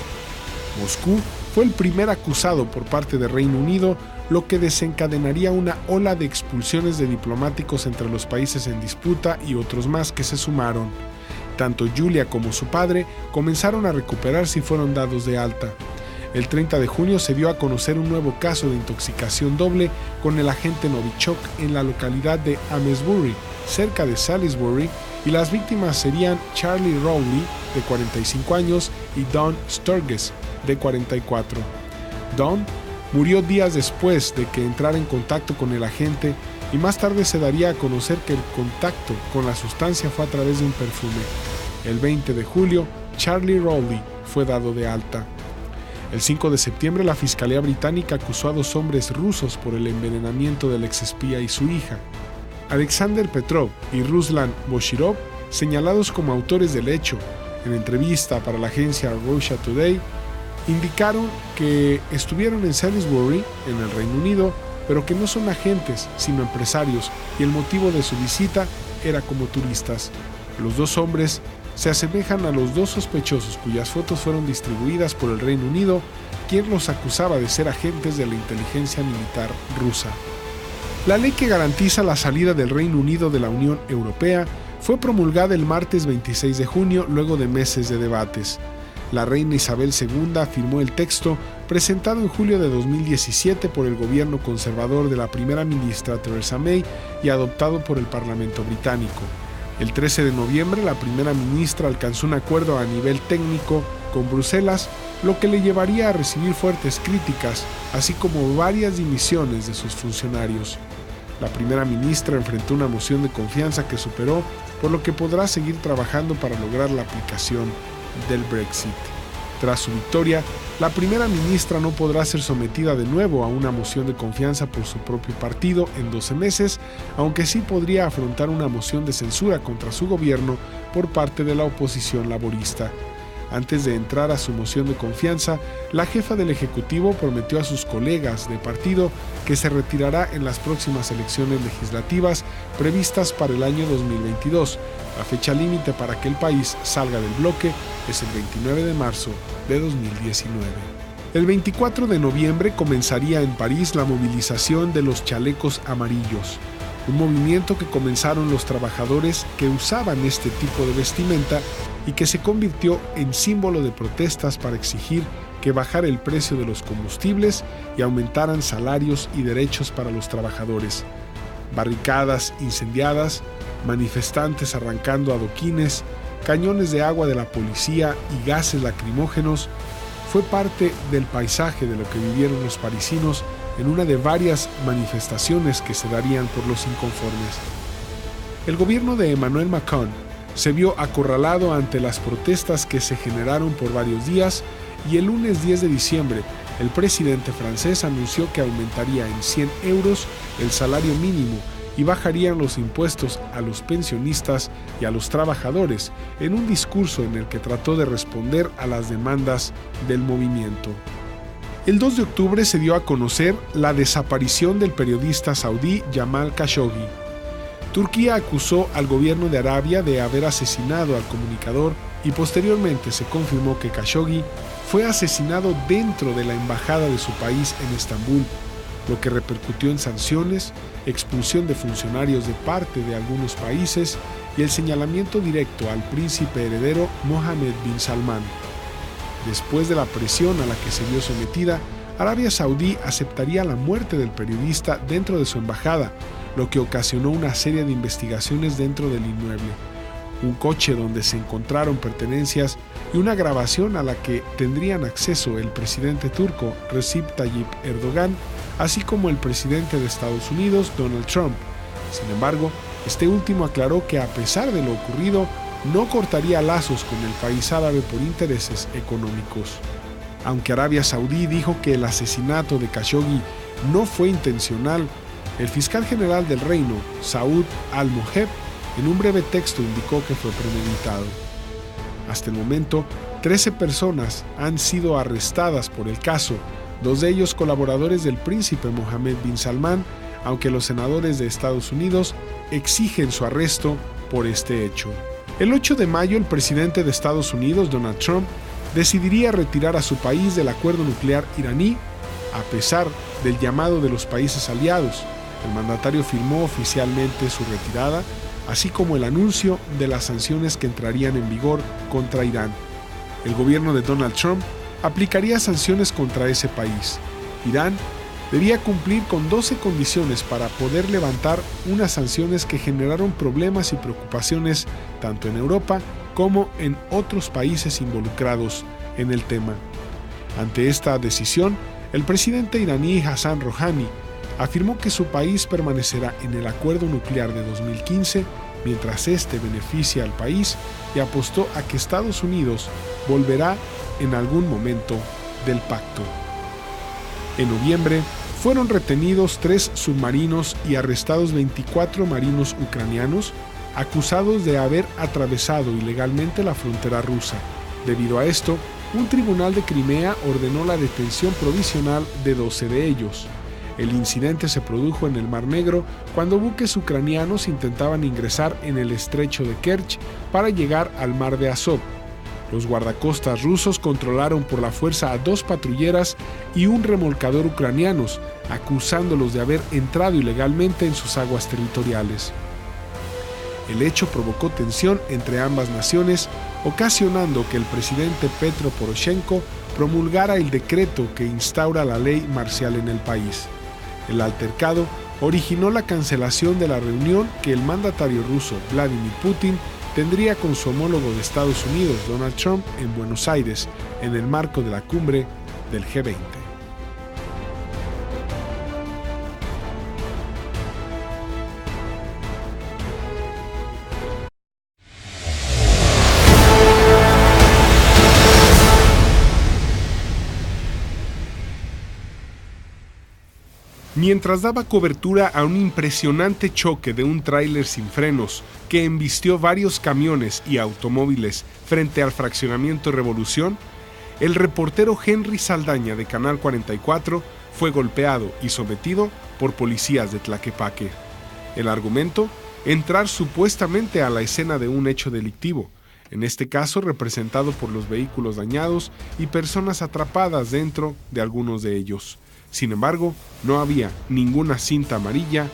Moscú fue el primer acusado por parte de Reino Unido, lo que desencadenaría una ola de expulsiones de diplomáticos entre los países en disputa y otros más que se sumaron. Tanto Yulia como su padre comenzaron a recuperarse y fueron dados de alta. El 30 de junio se dio a conocer un nuevo caso de intoxicación doble con el agente Novichok en la localidad de Amesbury, cerca de Salisbury, y las víctimas serían Charlie Rowley, de 45 años, y Don Sturges, de 44. Don murió días después de que entrara en contacto con el agente, y más tarde se daría a conocer que el contacto con la sustancia fue a través de un perfume. El 20 de julio, Charlie Rowley fue dado de alta. El 5 de septiembre, la Fiscalía Británica acusó a 2 hombres rusos por el envenenamiento del exespía y su hija. Alexander Petrov y Ruslan Boshirov, señalados como autores del hecho, en entrevista para la agencia Russia Today, indicaron que estuvieron en Salisbury, en el Reino Unido, pero que no son agentes, sino empresarios, y el motivo de su visita era como turistas. Los 2 hombres se asemejan a los 2 sospechosos cuyas fotos fueron distribuidas por el Reino Unido, quien los acusaba de ser agentes de la inteligencia militar rusa. La ley que garantiza la salida del Reino Unido de la Unión Europea fue promulgada el martes 26 de junio, luego de meses de debates. La reina Isabel II firmó el texto, presentado en julio de 2017 por el gobierno conservador de la primera ministra Theresa May y adoptado por el Parlamento británico. El 13 de noviembre, la primera ministra alcanzó un acuerdo a nivel técnico con Bruselas, lo que le llevaría a recibir fuertes críticas, así como varias dimisiones de sus funcionarios. La primera ministra enfrentó una moción de confianza que superó, por lo que podrá seguir trabajando para lograr la aplicación del Brexit. Tras su victoria, la primera ministra no podrá ser sometida de nuevo a una moción de confianza por su propio partido en 12 meses, aunque sí podría afrontar una moción de censura contra su gobierno por parte de la oposición laborista. Antes de entrar a su moción de confianza, la jefa del Ejecutivo prometió a sus colegas de partido que se retirará en las próximas elecciones legislativas previstas para el año 2022. La fecha límite para que el país salga del bloque es el 29 de marzo de 2019. El 24 de noviembre comenzaría en París la movilización de los chalecos amarillos, un movimiento que comenzaron los trabajadores que usaban este tipo de vestimenta y que se convirtió en símbolo de protestas para exigir que bajara el precio de los combustibles y aumentaran salarios y derechos para los trabajadores. Barricadas incendiadas, manifestantes arrancando adoquines, cañones de agua de la policía y gases lacrimógenos fue parte del paisaje de lo que vivieron los parisinos en una de varias manifestaciones que se darían por los inconformes. El gobierno de Emmanuel Macron se vio acorralado ante las protestas que se generaron por varios días y el lunes 10 de diciembre el presidente francés anunció que aumentaría en 100 euros el salario mínimo y bajarían los impuestos a los pensionistas y a los trabajadores en un discurso en el que trató de responder a las demandas del movimiento. El 2 de octubre se dio a conocer la desaparición del periodista saudí Jamal Khashoggi. Turquía acusó al gobierno de Arabia de haber asesinado al comunicador y posteriormente se confirmó que Khashoggi fue asesinado dentro de la embajada de su país en Estambul, lo que repercutió en sanciones, expulsión de funcionarios de parte de algunos países y el señalamiento directo al príncipe heredero Mohammed bin Salman. Después de la presión a la que se vio sometida, Arabia Saudí aceptaría la muerte del periodista dentro de su embajada, lo que ocasionó una serie de investigaciones dentro del inmueble. Un coche donde se encontraron pertenencias y una grabación a la que tendrían acceso el presidente turco Recep Tayyip Erdogan, así como el presidente de Estados Unidos Donald Trump. Sin embargo, este último aclaró que a pesar de lo ocurrido, no cortaría lazos con el país árabe por intereses económicos. Aunque Arabia Saudí dijo que el asesinato de Khashoggi no fue intencional, el fiscal general del reino, Saud al-Moheb, en un breve texto indicó que fue premeditado. Hasta el momento, 13 personas han sido arrestadas por el caso, 2 de ellos colaboradores del príncipe Mohammed bin Salman, aunque los senadores de Estados Unidos exigen su arresto por este hecho. El 8 de mayo, el presidente de Estados Unidos, Donald Trump, decidiría retirar a su país del acuerdo nuclear iraní, a pesar del llamado de los países aliados. El mandatario firmó oficialmente su retirada, así como el anuncio de las sanciones que entrarían en vigor contra Irán. El gobierno de Donald Trump aplicaría sanciones contra ese país. Irán debía cumplir con 12 condiciones para poder levantar unas sanciones que generaron problemas y preocupaciones tanto en Europa como en otros países involucrados en el tema. Ante esta decisión, el presidente iraní Hassan Rouhani afirmó que su país permanecerá en el acuerdo nuclear de 2015 mientras este beneficia al país y apostó a que Estados Unidos volverá en algún momento del pacto. En noviembre, fueron retenidos 3 submarinos y arrestados 24 marinos ucranianos acusados de haber atravesado ilegalmente la frontera rusa. Debido a esto, un tribunal de Crimea ordenó la detención provisional de 12 de ellos. El incidente se produjo en el Mar Negro cuando buques ucranianos intentaban ingresar en el estrecho de Kerch para llegar al Mar de Azov. Los guardacostas rusos controlaron por la fuerza a 2 patrulleras y un remolcador ucranianos, acusándolos de haber entrado ilegalmente en sus aguas territoriales. El hecho provocó tensión entre ambas naciones, ocasionando que el presidente Petro Poroshenko promulgara el decreto que instaura la ley marcial en el país. El altercado originó la cancelación de la reunión que el mandatario ruso Vladimir Putin tendría con su homólogo de Estados Unidos, Donald Trump, en Buenos Aires, en el marco de la cumbre del G20. Mientras daba cobertura a un impresionante choque de un tráiler sin frenos que embistió varios camiones y automóviles frente al fraccionamiento Revolución, el reportero Henry Saldaña de Canal 44 fue golpeado y sometido por policías de Tlaquepaque. El argumento: entrar supuestamente a la escena de un hecho delictivo, en este caso representado por los vehículos dañados y personas atrapadas dentro de algunos de ellos. Sin embargo, no había ninguna cinta amarilla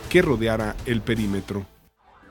que rodeara el perímetro.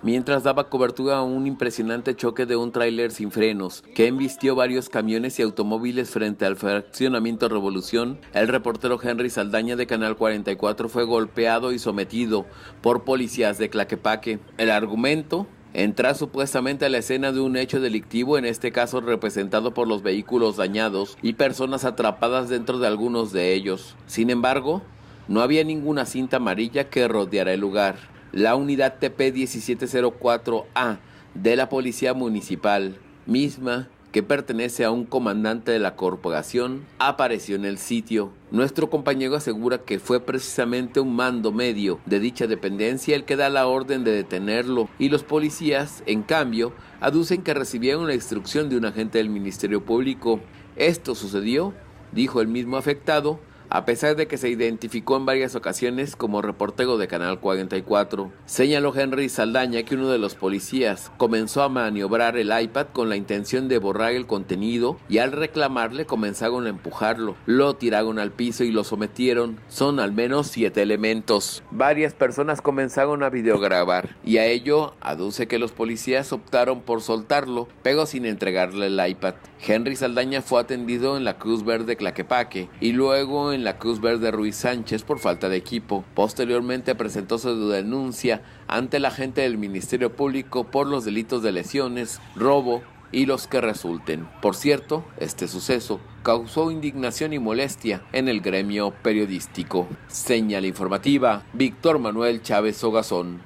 Mientras daba cobertura a un impresionante choque de un tráiler sin frenos que embistió varios camiones y automóviles frente al fraccionamiento Revolución, el reportero Henry Saldaña de Canal 44 fue golpeado y sometido por policías de Tlaquepaque. El argumento: entrar supuestamente a la escena de un hecho delictivo, en este caso representado por los vehículos dañados y personas atrapadas dentro de algunos de ellos. Sin embargo, no había ninguna cinta amarilla que rodeara el lugar. La unidad TP-1704A de la Policía Municipal, misma que pertenece a un comandante de la corporación, apareció en el sitio. Nuestro compañero asegura que fue precisamente un mando medio de dicha dependencia el que da la orden de detenerlo, y los policías, en cambio, aducen que recibieron la instrucción de un agente del Ministerio Público. Esto sucedió dijo el mismo afectado, a pesar de que se identificó en varias ocasiones como reportero de Canal 44. Señaló Henry Saldaña que uno de los policías comenzó a maniobrar el iPad con la intención de borrar el contenido y al reclamarle comenzaron a empujarlo, lo tiraron al piso y lo sometieron. Son al menos 7 elementos. Varias personas comenzaron a videograbar y a ello aduce que los policías optaron por soltarlo, pero sin entregarle el iPad. Henry Saldaña fue atendido en la Cruz Verde Tlaquepaque y luego en la Cruz Verde Ruiz Sánchez por falta de equipo. Posteriormente presentó su denuncia ante la agente del Ministerio Público por los delitos de lesiones, robo y los que resulten. Por cierto, este suceso causó indignación y molestia en el gremio periodístico. Señal informativa, Víctor Manuel Chávez Ogazón.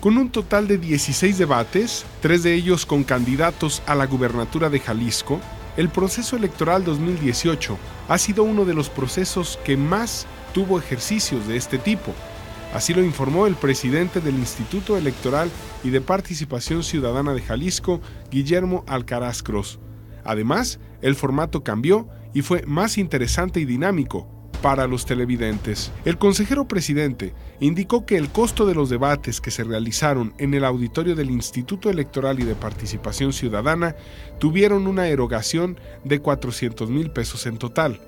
Con un total de 16 debates, 3 de ellos con candidatos a la gubernatura de Jalisco, el proceso electoral 2018 ha sido uno de los procesos que más tuvo ejercicios de este tipo. Así lo informó el presidente del Instituto Electoral y de Participación Ciudadana de Jalisco, Guillermo Alcaraz Cros. Además, el formato cambió y fue más interesante y dinámico para los televidentes. El consejero presidente indicó que el costo de los debates que se realizaron en el auditorio del Instituto Electoral y de Participación Ciudadana tuvieron una erogación de 400,000 pesos en total.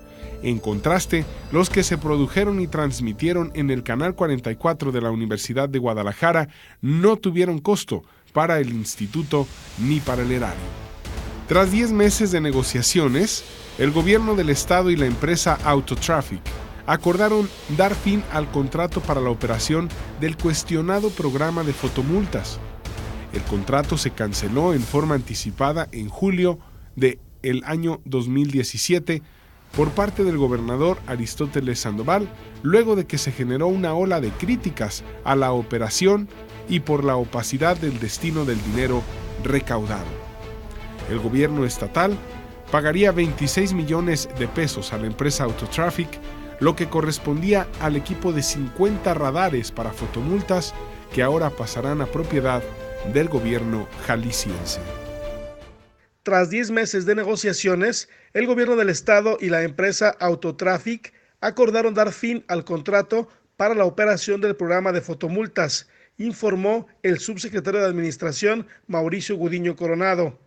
En contraste, los que se produjeron y transmitieron en el Canal 44 de la Universidad de Guadalajara no tuvieron costo para el instituto ni para el erario. Tras 10 meses de negociaciones, el gobierno del estado y la empresa Autotraffic acordaron dar fin al contrato para la operación del cuestionado programa de fotomultas. El contrato se canceló en forma anticipada en julio del año 2017 por parte del gobernador Aristóteles Sandoval, luego de que se generó una ola de críticas a la operación y por la opacidad del destino del dinero recaudado. El gobierno estatal pagaría 26 millones de pesos a la empresa Autotraffic, lo que correspondía al equipo de 50 radares para fotomultas que ahora pasarán a propiedad del gobierno jalisciense. Tras 10 meses de negociaciones, el gobierno del estado y la empresa Autotraffic acordaron dar fin al contrato para la operación del programa de fotomultas, informó el subsecretario de Administración Mauricio Gudiño Coronado.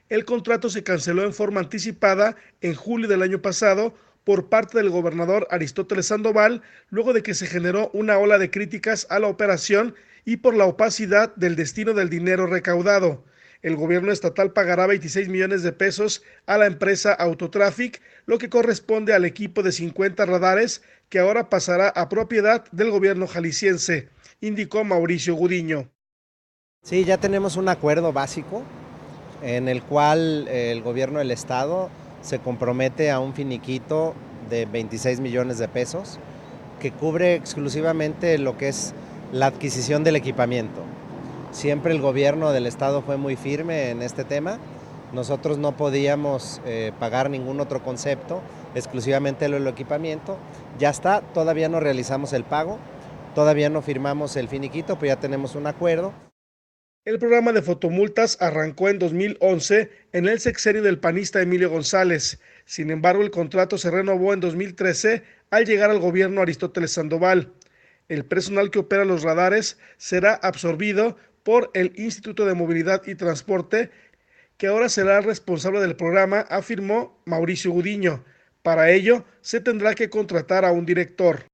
El contrato se canceló en forma anticipada en julio del año pasado por parte del gobernador Aristóteles Sandoval, luego de que se generó una ola de críticas a la operación y por la opacidad del destino del dinero recaudado. El gobierno estatal pagará 26 millones de pesos a la empresa Autotraffic, lo que corresponde al equipo de 50 radares que ahora pasará a propiedad del gobierno jalisciense, indicó Mauricio Gudiño. Sí, ya tenemos un acuerdo básico en el cual el gobierno del estado se compromete a un finiquito de 26 millones de pesos que cubre exclusivamente lo que es la adquisición del equipamiento. Siempre el gobierno del estado fue muy firme en este tema. Nosotros no podíamos pagar ningún otro concepto, exclusivamente el equipamiento. Ya está, todavía no realizamos el pago, todavía no firmamos el finiquito, pero ya tenemos un acuerdo. El programa de fotomultas arrancó en 2011 en el sexenio del panista Emilio González. Sin embargo, el contrato se renovó en 2013 al llegar al gobierno Aristóteles Sandoval. El personal que opera los radares será absorbido por el Instituto de Movilidad y Transporte, que ahora será responsable del programa, afirmó Mauricio Gudiño. Para ello, se tendrá que contratar a un director.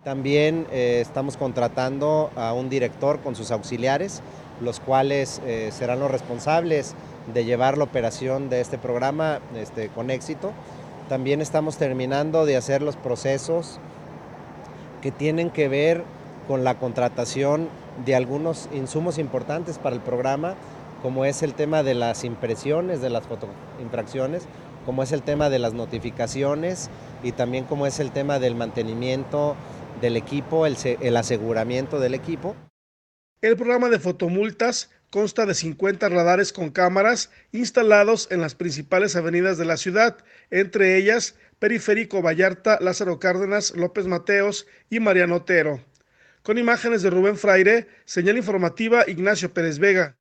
También estamos contratando a un director con sus auxiliares, los cuales serán los responsables de llevar la operación de este programa con éxito. También estamos terminando de hacer los procesos que tienen que ver con la contratación de algunos insumos importantes para el programa, como es el tema de las impresiones de las fotoinfracciones, como es el tema de las notificaciones y también como es el tema del mantenimiento del equipo, el aseguramiento del equipo. El programa de fotomultas consta de 50 radares con cámaras instalados en las principales avenidas de la ciudad, entre ellas Periférico Vallarta, Lázaro Cárdenas, López Mateos y Mariano Otero. Con imágenes de Rubén Fraire, señal informativa Ignacio Pérez Vega.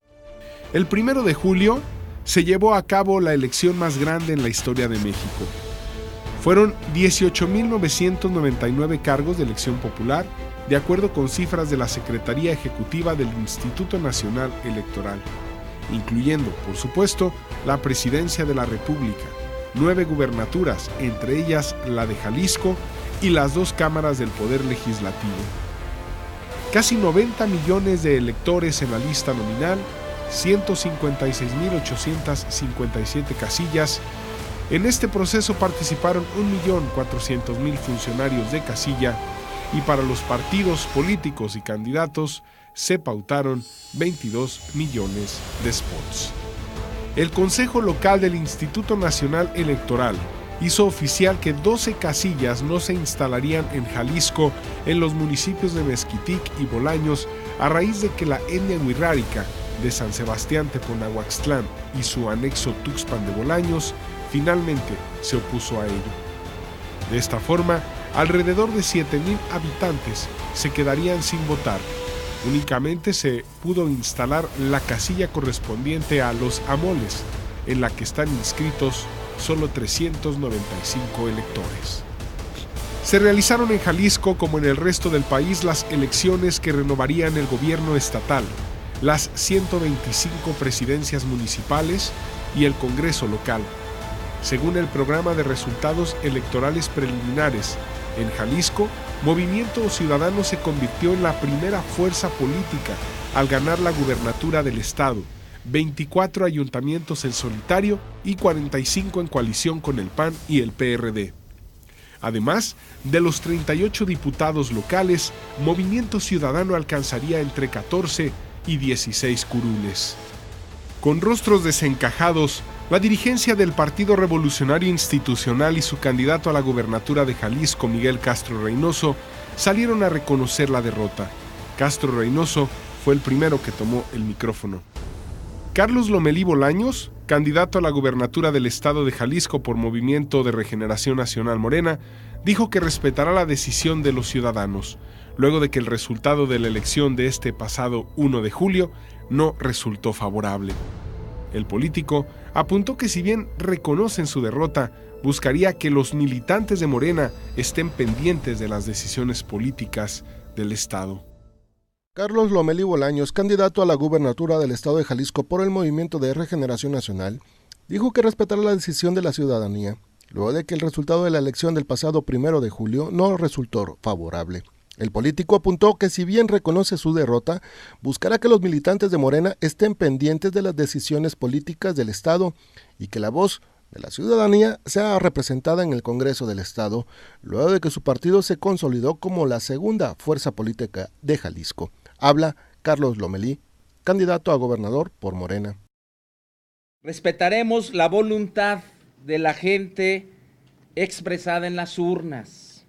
El 1 de julio se llevó a cabo la elección más grande en la historia de México. Fueron 18.999 cargos de elección popular, de acuerdo con cifras de la Secretaría Ejecutiva del Instituto Nacional Electoral, incluyendo, por supuesto, la Presidencia de la República, 9 gubernaturas, entre ellas la de Jalisco, y las 2 cámaras del Poder Legislativo. Casi 90 millones de electores en la lista nominal, 156.857 casillas. En este proceso participaron 1.400.000 funcionarios de casilla y para los partidos políticos y candidatos se pautaron 22 millones de spots. El Consejo Local del Instituto Nacional Electoral hizo oficial que 12 casillas no se instalarían en Jalisco, en los municipios de Mezquitic y Bolaños, a raíz de que la etnia wixárika de San Sebastián Teponahuaxtlán y su anexo Tuxpan de Bolaños finalmente se opuso a ello. De esta forma, alrededor de 7,000 habitantes se quedarían sin votar. Únicamente se pudo instalar la casilla correspondiente a Los Amoles, en la que están inscritos solo 395 electores. Se realizaron en Jalisco, como en el resto del país, las elecciones que renovarían el gobierno estatal, las 125 presidencias municipales y el Congreso local. Según el programa de resultados electorales preliminares, en Jalisco, Movimiento Ciudadano se convirtió en la primera fuerza política al ganar la gubernatura del estado, 24 ayuntamientos en solitario y 45 en coalición con el PAN y el PRD. Además, de los 38 diputados locales, Movimiento Ciudadano alcanzaría entre 14 y 16 curules. Con rostros desencajados, la dirigencia del Partido Revolucionario Institucional y su candidato a la gubernatura de Jalisco, Miguel Castro Reynoso, salieron a reconocer la derrota. Castro Reynoso fue el primero que tomó el micrófono. Carlos Lomelí Bolaños, candidato a la gubernatura del estado de Jalisco por Movimiento de Regeneración Nacional Morena, dijo que respetará la decisión de los ciudadanos, luego de que el resultado de la elección de este pasado 1 de julio no resultó favorable. El político apuntó que si bien reconocen su derrota, buscaría que los militantes de Morena estén pendientes de las decisiones políticas del estado. Carlos Lomelí Bolaños, candidato a la gubernatura del estado de Jalisco por el Movimiento de Regeneración Nacional, dijo que respetará la decisión de la ciudadanía, luego de que el resultado de la elección del pasado 1 de julio no resultó favorable. El político apuntó que si bien reconoce su derrota, buscará que los militantes de Morena estén pendientes de las decisiones políticas del estado y que la voz de la ciudadanía sea representada en el Congreso del estado, luego de que su partido se consolidó como la segunda fuerza política de Jalisco. Habla Carlos Lomelí, candidato a gobernador por Morena. Respetaremos la voluntad de la gente expresada en las urnas.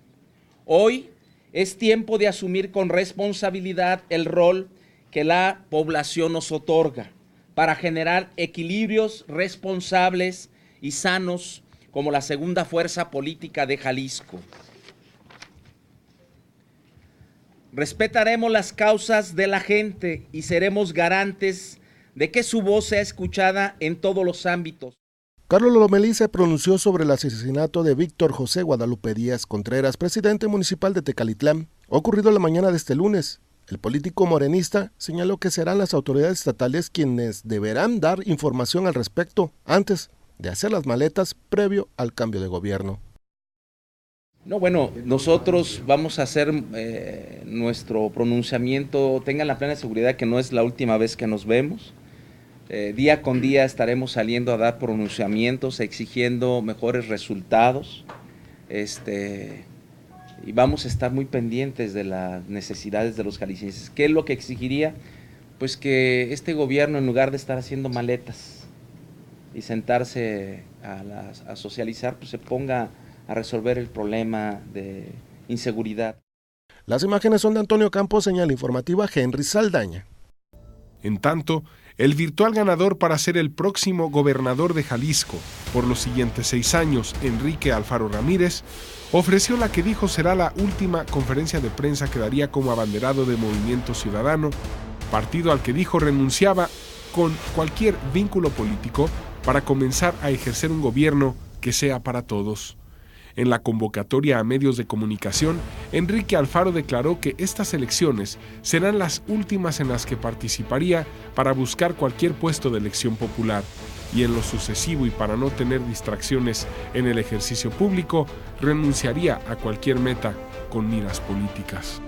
Hoy es tiempo de asumir con responsabilidad el rol que la población nos otorga para generar equilibrios responsables y sanos como la segunda fuerza política de Jalisco. Respetaremos las causas de la gente y seremos garantes de que su voz sea escuchada en todos los ámbitos. Carlos Lomelí se pronunció sobre el asesinato de Víctor José Guadalupe Díaz Contreras, presidente municipal de Tecalitlán, ocurrido la mañana de este lunes. El político morenista señaló que serán las autoridades estatales quienes deberán dar información al respecto antes de hacer las maletas previo al cambio de gobierno. No, bueno, nosotros vamos a hacer nuestro pronunciamiento, tengan la plena seguridad que no es la última vez que nos vemos. Día con día estaremos saliendo a dar pronunciamientos, exigiendo mejores resultados, y vamos a estar muy pendientes de las necesidades de los jaliscienses. ¿Qué es lo que exigiría? Pues que este gobierno, en lugar de estar haciendo maletas y sentarse a socializar, pues se ponga a resolver el problema de inseguridad. Las imágenes son de Antonio Campos, señal informativa Henry Saldaña. En tanto, el virtual ganador para ser el próximo gobernador de Jalisco por los siguientes 6 años, Enrique Alfaro Ramírez, ofreció la que dijo será la última conferencia de prensa que daría como abanderado de Movimiento Ciudadano, partido al que dijo renunciaba con cualquier vínculo político para comenzar a ejercer un gobierno que sea para todos. En la convocatoria a medios de comunicación, Enrique Alfaro declaró que estas elecciones serán las últimas en las que participaría para buscar cualquier puesto de elección popular, y en lo sucesivo y para no tener distracciones en el ejercicio público, renunciaría a cualquier meta con miras políticas.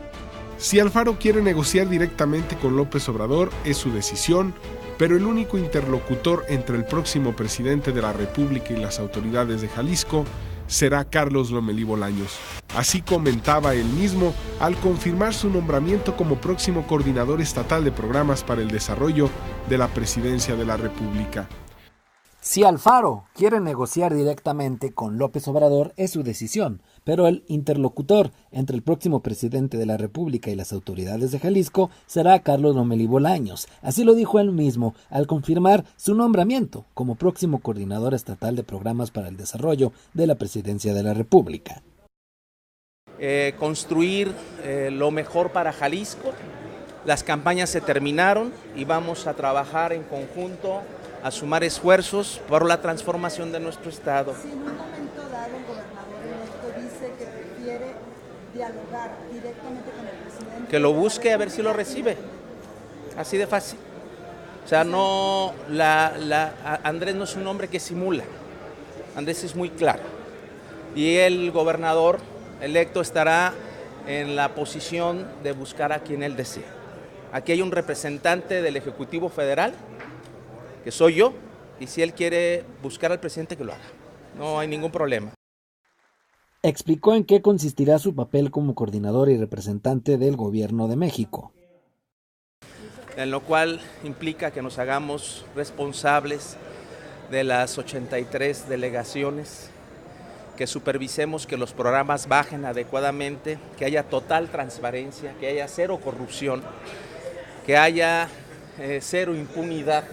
Si Alfaro quiere negociar directamente con López Obrador, es su decisión, pero el único interlocutor entre el próximo presidente de la República y las autoridades de Jalisco será Carlos Lomelí Bolaños. Así comentaba él mismo al confirmar su nombramiento como próximo coordinador estatal de programas para el desarrollo de la Presidencia de la República. Si Alfaro quiere negociar directamente con López Obrador, es su decisión, pero el interlocutor entre el próximo presidente de la República y las autoridades de Jalisco será Carlos Lomelí Bolaños. Así lo dijo él mismo al confirmar su nombramiento como próximo coordinador estatal de programas para el desarrollo de la Presidencia de la República. Construir lo mejor para Jalisco. Las campañas se terminaron y vamos a trabajar en conjunto, a sumar esfuerzos por la transformación de nuestro Estado. Si en un momento dado el gobernador electo dice que prefiere dialogar directamente con el presidente, que lo busque a ver si lo recibe, así de fácil. O sea, no, Andrés no es un hombre que simula, Andrés es muy claro. Y el gobernador electo estará en la posición de buscar a quien él desee. Aquí hay un representante del Ejecutivo Federal, que soy yo, y si él quiere buscar al presidente, que lo haga. No hay ningún problema. Explicó en qué consistirá su papel como coordinador y representante del Gobierno de México. En lo cual implica que nos hagamos responsables de las 83 delegaciones, que supervisemos que los programas bajen adecuadamente, que haya total transparencia, que haya cero corrupción, que haya cero impunidad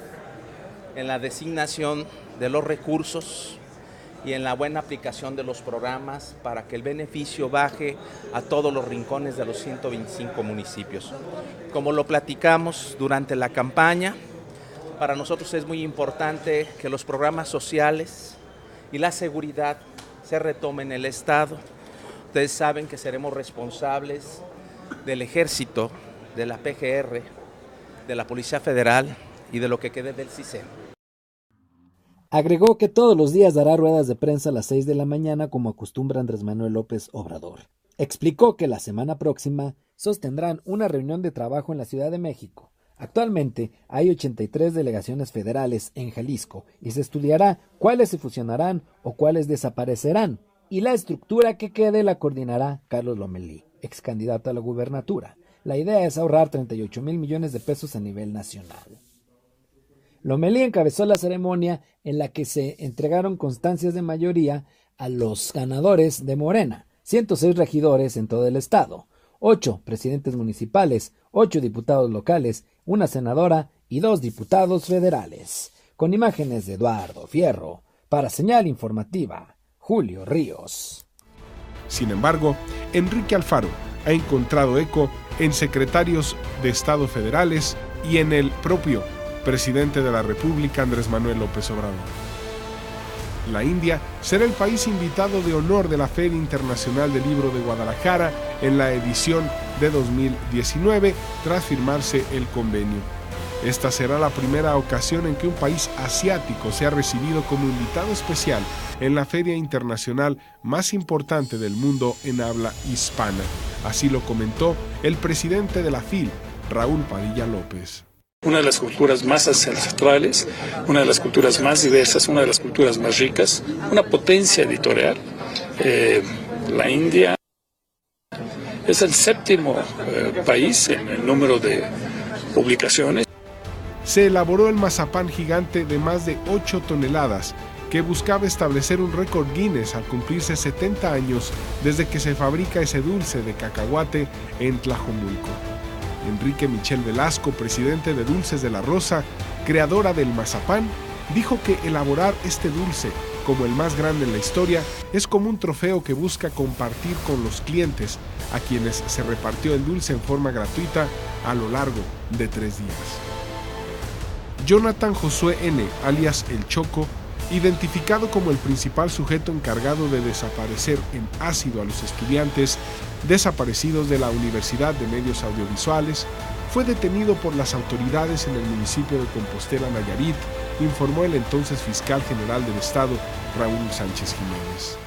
en la designación de los recursos y en la buena aplicación de los programas para que el beneficio baje a todos los rincones de los 125 municipios. Como lo platicamos durante la campaña, para nosotros es muy importante que los programas sociales y la seguridad se retomen en el Estado. Ustedes saben que seremos responsables del Ejército, de la PGR, de la Policía Federal y de lo que quede del CISEN. Agregó que todos los días dará ruedas de prensa a las 6 de la mañana como acostumbra Andrés Manuel López Obrador. Explicó que la semana próxima sostendrán una reunión de trabajo en la Ciudad de México. Actualmente hay 83 delegaciones federales en Jalisco y se estudiará cuáles se fusionarán o cuáles desaparecerán, y la estructura que quede la coordinará Carlos Lomelí, ex candidato a la gubernatura. La idea es ahorrar 38,000 millones de pesos a nivel nacional. Lomelí encabezó la ceremonia en la que se entregaron constancias de mayoría a los ganadores de Morena, 106 regidores en todo el estado, 8 presidentes municipales, 8 diputados locales, una senadora y 2 diputados federales. Con imágenes de Eduardo Fierro, para Señal Informativa, Julio Ríos. Sin embargo, Enrique Alfaro ha encontrado eco en secretarios de Estado federales y en el propio presidente de la República, Andrés Manuel López Obrador. La India será el país invitado de honor de la Feria Internacional del Libro de Guadalajara en la edición de 2019, tras firmarse el convenio. Esta será la primera ocasión en que un país asiático sea recibido como invitado especial en la feria internacional más importante del mundo en habla hispana. Así lo comentó el presidente de la FIL, Raúl Padilla López. Una de las culturas más ancestrales, una de las culturas más diversas, una de las culturas más ricas, una potencia editorial. La India es el séptimo país en el número de publicaciones. Se elaboró el mazapán gigante de más de 8 toneladas, que buscaba establecer un récord Guinness al cumplirse 70 años desde que se fabrica ese dulce de cacahuate en Tlajomulco. Enrique Michel Velasco, presidente de Dulces de la Rosa, creadora del mazapán, dijo que elaborar este dulce, como el más grande en la historia, es como un trofeo que busca compartir con los clientes, a quienes se repartió el dulce en forma gratuita a lo largo de 3 días. Jonathan Josué N., alias El Choco, identificado como el principal sujeto encargado de desaparecer en ácido a los estudiantes desaparecidos de la Universidad de Medios Audiovisuales, fue detenido por las autoridades en el municipio de Compostela, Nayarit, informó el entonces fiscal general del Estado, Raúl Sánchez Jiménez.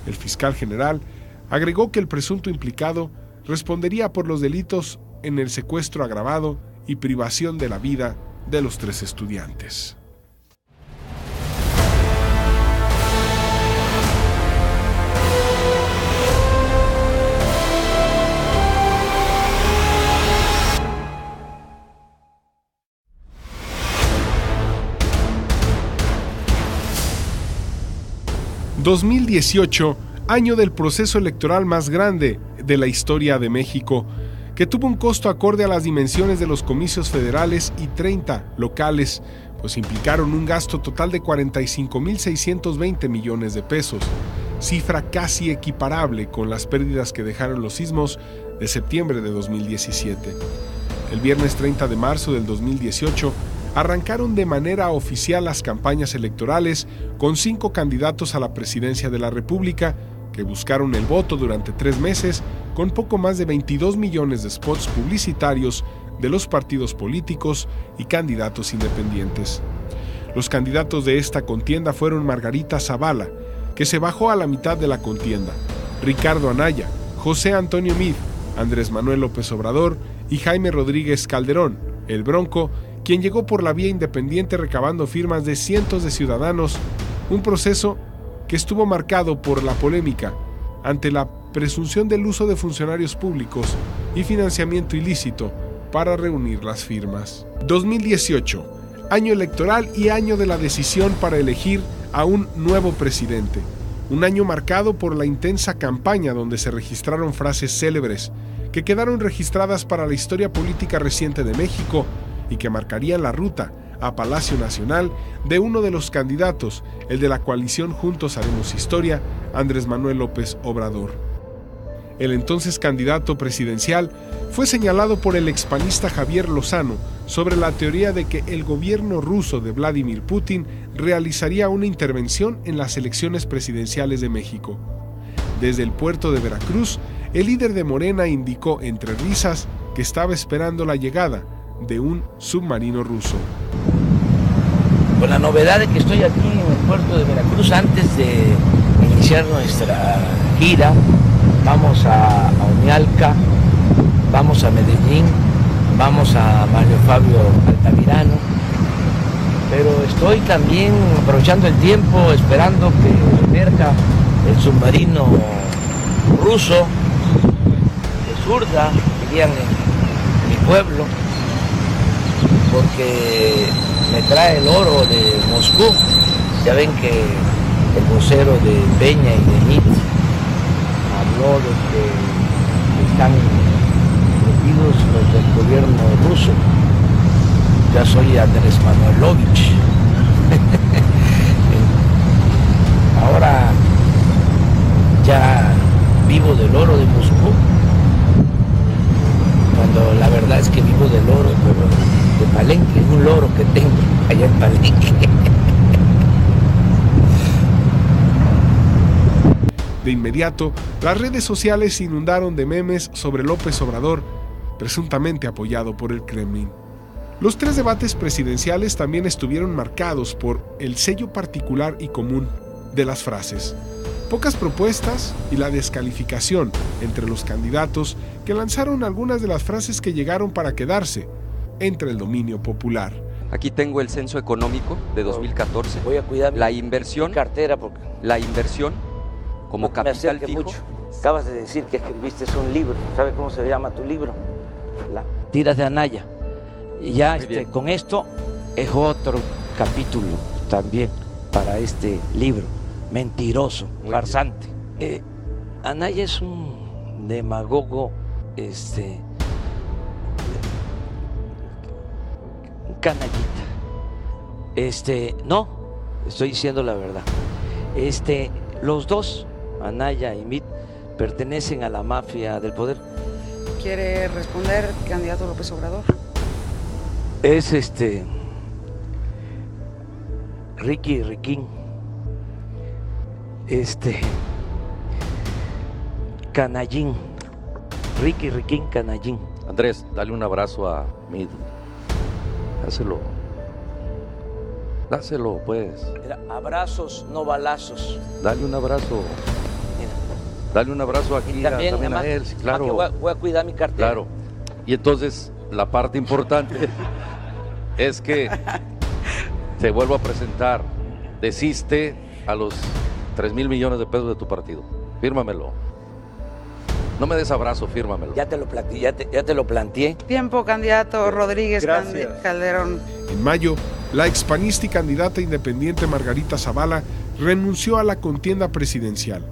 El fiscal general agregó que el presunto implicado respondería por los delitos en el secuestro agravado y privación de la vida de los 3 estudiantes. ...2018, año del proceso electoral más grande de la historia de México, que tuvo un costo acorde a las dimensiones de los comicios federales y 30 locales, pues implicaron un gasto total de 45.620 millones de pesos, cifra casi equiparable con las pérdidas que dejaron los sismos de septiembre de 2017. El viernes 30 de marzo del 2018, arrancaron de manera oficial las campañas electorales con 5 candidatos a la presidencia de la República que buscaron el voto durante 3 meses con poco más de 22 millones de spots publicitarios de los partidos políticos y candidatos independientes. Los candidatos de esta contienda fueron Margarita Zavala, que se bajó a la mitad de la contienda, Ricardo Anaya, José Antonio Meade, Andrés Manuel López Obrador y Jaime Rodríguez Calderón, el Bronco, quien llegó por la vía independiente recabando firmas de cientos de ciudadanos, un proceso que estuvo marcado por la polémica ante la presunción del uso de funcionarios públicos y financiamiento ilícito para reunir las firmas. 2018, año electoral y año de la decisión para elegir a un nuevo presidente. Un año marcado por la intensa campaña donde se registraron frases célebres que quedaron registradas para la historia política reciente de México y que marcarían la ruta a Palacio Nacional de uno de los candidatos, el de la coalición Juntos Haremos Historia, Andrés Manuel López Obrador. El entonces candidato presidencial fue señalado por el expanista Javier Lozano sobre la teoría de que el gobierno ruso de Vladimir Putin realizaría una intervención en las elecciones presidenciales de México. Desde el puerto de Veracruz, el líder de Morena indicó entre risas que estaba esperando la llegada de un submarino ruso. Con la novedad de que estoy aquí en el puerto de Veracruz antes de iniciar nuestra gira, vamos a Omialca, vamos a Medellín, vamos a Mario Fabio Altamirano, pero estoy también aprovechando el tiempo, esperando que emerja el submarino ruso de Surda, dirían en mi pueblo, porque me trae el oro de Moscú. Ya ven que el vocero de Peña y de Mit habló de que están metidos los del gobierno ruso. Ya soy Andrés Manuelovich. Ahora ya vivo del oro de Moscú, cuando la verdad es que vivo del oro, pero de Palenque, un loro que tengo allá en Palenque. De inmediato, las redes sociales se inundaron de memes sobre López Obrador, presuntamente apoyado por el Kremlin. Los 3 debates presidenciales también estuvieron marcados por el sello particular y común de las frases. Pocas propuestas y la descalificación entre los candidatos que lanzaron algunas de las frases que llegaron para quedarse entre el dominio popular. Aquí tengo el censo económico de 2014. Voy a cuidar la inversión, mi cartera porque la inversión como capital fijo. Mucho. Acabas de decir que escribiste un libro. ¿Sabes cómo se llama tu libro? Tiras de Anaya. Y ya con esto es otro capítulo también para este libro. Mentiroso, farsante. Anaya es un demagogo, canallita. No, estoy diciendo la verdad. Los dos, Anaya y Mit, pertenecen a la mafia del poder. ¿Quiere responder, candidato López Obrador? Es Ricky Riquín. Canallín, Riquín Canallín. Andrés, dale un abrazo a Mid. Dáselo, pues. Era abrazos, no balazos. Dale un abrazo. Mira. Dale un abrazo aquí también además, a él, sí, claro. Voy a cuidar mi cartera. Claro. Y entonces, la parte importante es que te vuelvo a presentar. Desiste a los 3,000 millones de pesos de tu partido. Fírmamelo. No me des abrazo, fírmamelo. Ya te lo planteé. Tiempo, candidato Rodríguez Calderón. En mayo, la expanista y candidata independiente Margarita Zavala renunció a la contienda presidencial.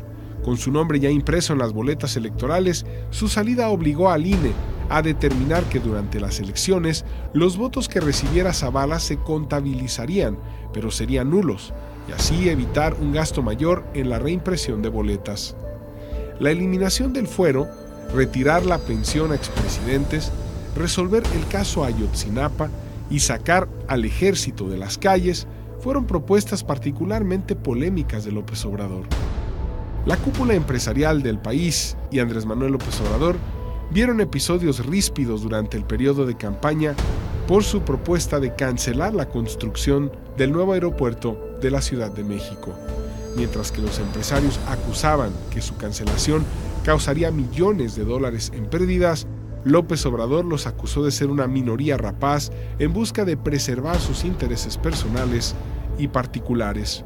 Con su nombre ya impreso en las boletas electorales, su salida obligó al INE a determinar que durante las elecciones los votos que recibiera Zavala se contabilizarían, pero serían nulos, y así evitar un gasto mayor en la reimpresión de boletas. La eliminación del fuero, retirar la pensión a expresidentes, resolver el caso Ayotzinapa y sacar al ejército de las calles fueron propuestas particularmente polémicas de López Obrador. La cúpula empresarial del país y Andrés Manuel López Obrador vieron episodios ríspidos durante el periodo de campaña por su propuesta de cancelar la construcción del nuevo aeropuerto de la Ciudad de México. Mientras que los empresarios acusaban que su cancelación causaría millones de dólares en pérdidas, López Obrador los acusó de ser una minoría rapaz en busca de preservar sus intereses personales y particulares.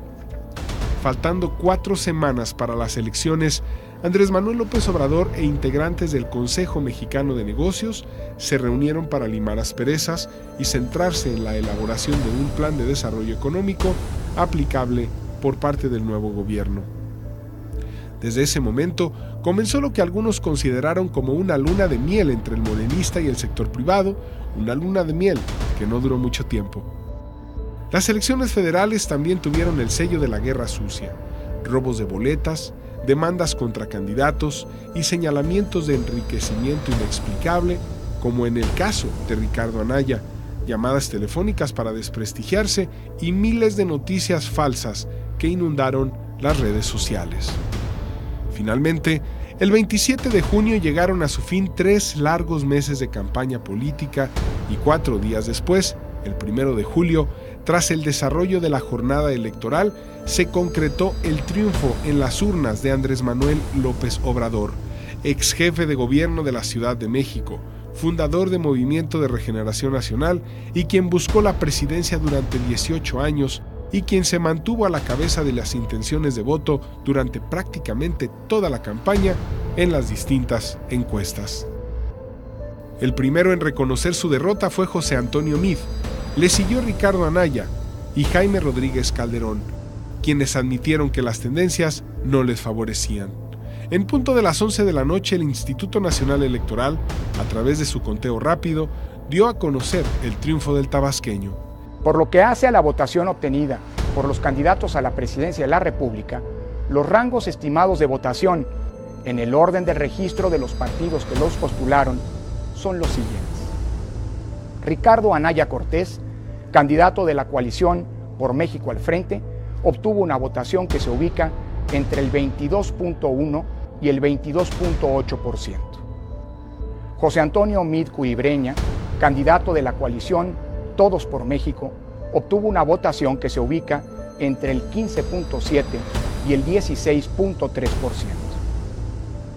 Faltando 4 semanas para las elecciones, Andrés Manuel López Obrador e integrantes del Consejo Mexicano de Negocios se reunieron para limar asperezas y centrarse en la elaboración de un plan de desarrollo económico aplicable por parte del nuevo gobierno. Desde ese momento comenzó lo que algunos consideraron como una luna de miel entre el morenista y el sector privado, una luna de miel que no duró mucho tiempo. Las elecciones federales también tuvieron el sello de la guerra sucia, robos de boletas, demandas contra candidatos y señalamientos de enriquecimiento inexplicable, como en el caso de Ricardo Anaya, llamadas telefónicas para desprestigiarse y miles de noticias falsas que inundaron las redes sociales. Finalmente, el 27 de junio llegaron a su fin 3 largos meses de campaña política y 4 días después, el 1 de julio, tras el desarrollo de la jornada electoral, se concretó el triunfo en las urnas de Andrés Manuel López Obrador, ex jefe de gobierno de la Ciudad de México, fundador de Movimiento de Regeneración Nacional y quien buscó la presidencia durante 18 años y quien se mantuvo a la cabeza de las intenciones de voto durante prácticamente toda la campaña en las distintas encuestas. El primero en reconocer su derrota fue José Antonio Meade, le siguió Ricardo Anaya y Jaime Rodríguez Calderón, quienes admitieron que las tendencias no les favorecían. En punto de las 11 de la noche, el Instituto Nacional Electoral, a través de su conteo rápido, dio a conocer el triunfo del tabasqueño. Por lo que hace a la votación obtenida por los candidatos a la presidencia de la República, los rangos estimados de votación en el orden del registro de los partidos que los postularon son los siguientes. Ricardo Anaya Cortés, candidato de la coalición Por México al Frente, obtuvo una votación que se ubica entre el 22.1 y el 22.8%. José Antonio Meade Cuibreña, candidato de la coalición Todos por México, obtuvo una votación que se ubica entre el 15.7 y el 16.3%.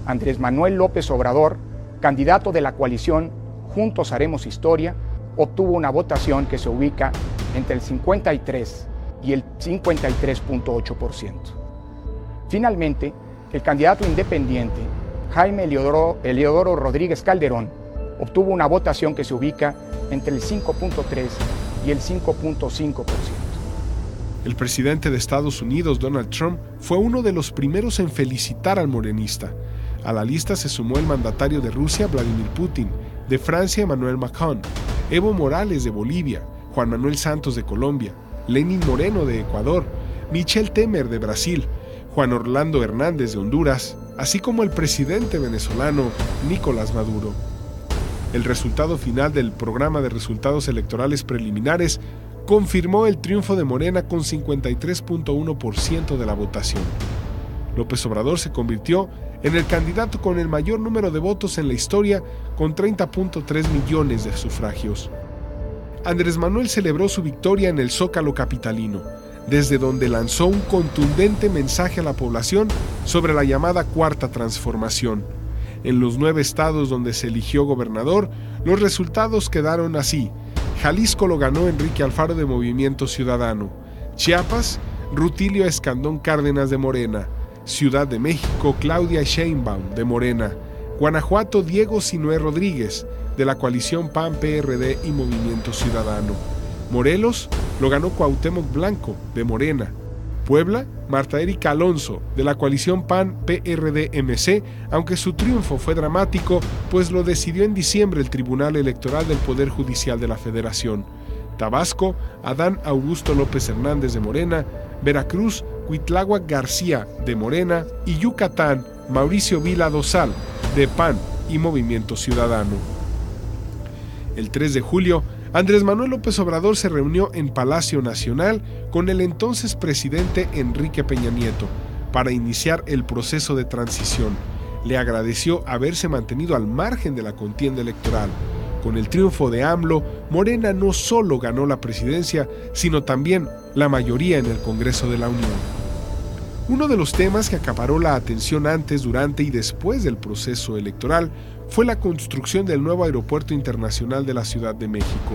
Andrés Manuel López Obrador, candidato de la coalición Juntos Haremos Historia, obtuvo una votación que se ubica entre el 53 y el 53.8%. Finalmente, el candidato independiente, Jaime Eliodoro Rodríguez Calderón, obtuvo una votación que se ubica entre el 5.3 y el 5.5%. El presidente de Estados Unidos, Donald Trump, fue uno de los primeros en felicitar al morenista. A la lista se sumó el mandatario de Rusia, Vladimir Putin, de Francia, Emmanuel Macron, Evo Morales de Bolivia, Juan Manuel Santos de Colombia, Lenín Moreno de Ecuador, Michel Temer de Brasil, Juan Orlando Hernández de Honduras, así como el presidente venezolano Nicolás Maduro. El resultado final del programa de resultados electorales preliminares confirmó el triunfo de Morena con 53.1% de la votación. López Obrador se convirtió en el candidato con el mayor número de votos en la historia, con 30.3 millones de sufragios. Andrés Manuel celebró su victoria en el Zócalo capitalino, desde donde lanzó un contundente mensaje a la población sobre la llamada Cuarta Transformación. En los 9 estados donde se eligió gobernador, los resultados quedaron así. Jalisco lo ganó Enrique Alfaro de Movimiento Ciudadano. Chiapas, Rutilio Escandón Cárdenas de Morena. Ciudad de México, Claudia Sheinbaum de Morena. Guanajuato, Diego Sinué Rodríguez, de la coalición PAN, PRD y Movimiento Ciudadano. Morelos lo ganó Cuauhtémoc Blanco, de Morena. Puebla, Marta Erika Alonso, de la coalición PAN, PRD, MC, aunque su triunfo fue dramático, pues lo decidió en diciembre el Tribunal Electoral del Poder Judicial de la Federación. Tabasco, Adán Augusto López Hernández, de Morena. Veracruz, Cuitláhuac García, de Morena. Y Yucatán, Mauricio Vila Dosal, de PAN y Movimiento Ciudadano. El 3 de julio, Andrés Manuel López Obrador se reunió en Palacio Nacional con el entonces presidente Enrique Peña Nieto para iniciar el proceso de transición. Le agradeció haberse mantenido al margen de la contienda electoral. Con el triunfo de AMLO, Morena no solo ganó la presidencia, sino también la mayoría en el Congreso de la Unión. Uno de los temas que acaparó la atención antes, durante y después del proceso electoral fue la construcción del nuevo aeropuerto internacional de la Ciudad de México.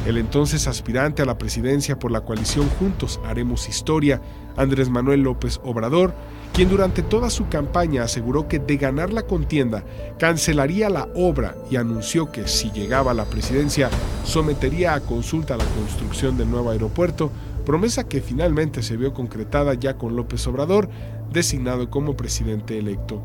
El entonces aspirante a la presidencia por la coalición Juntos Haremos Historia, Andrés Manuel López Obrador, quien durante toda su campaña aseguró que de ganar la contienda cancelaría la obra y anunció que si llegaba a la presidencia sometería a consulta la construcción del nuevo aeropuerto, promesa que finalmente se vio concretada ya con López Obrador designado como presidente electo.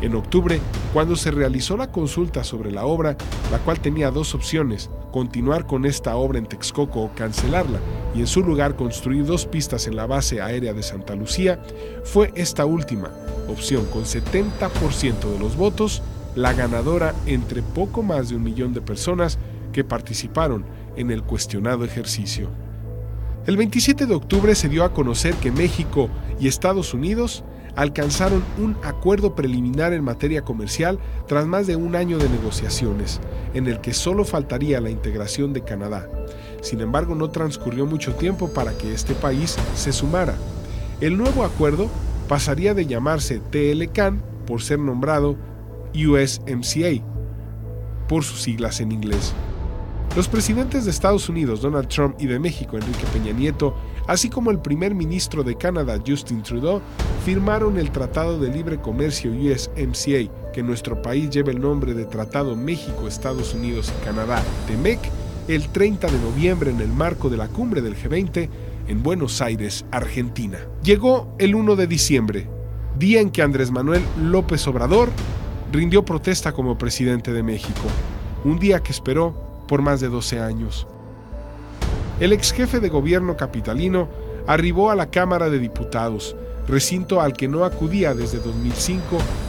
En octubre, cuando se realizó la consulta sobre la obra, la cual tenía 2 opciones, continuar con esta obra en Texcoco o cancelarla, y en su lugar construir 2 pistas en la base aérea de Santa Lucía, fue esta última opción, con 70% de los votos, la ganadora entre poco más de 1 millón de personas que participaron en el cuestionado ejercicio. El 27 de octubre se dio a conocer que México y Estados Unidos alcanzaron un acuerdo preliminar en materia comercial tras más de 1 año de negociaciones, en el que solo faltaría la integración de Canadá. Sin embargo, no transcurrió mucho tiempo para que este país se sumara. El nuevo acuerdo pasaría de llamarse TLCAN por ser nombrado USMCA, por sus siglas en inglés. Los presidentes de Estados Unidos, Donald Trump, y de México, Enrique Peña Nieto, así como el primer ministro de Canadá, Justin Trudeau, firmaron el Tratado de Libre Comercio USMCA, que en nuestro país lleva el nombre de Tratado México, Estados Unidos y Canadá, TEMEC, el 30 de noviembre en el marco de la cumbre del G20 en Buenos Aires, Argentina. Llegó el 1 de diciembre, día en que Andrés Manuel López Obrador rindió protesta como presidente de México, un día que esperó por más de 12 años. El ex jefe de gobierno capitalino arribó a la Cámara de Diputados, recinto al que no acudía desde 2005,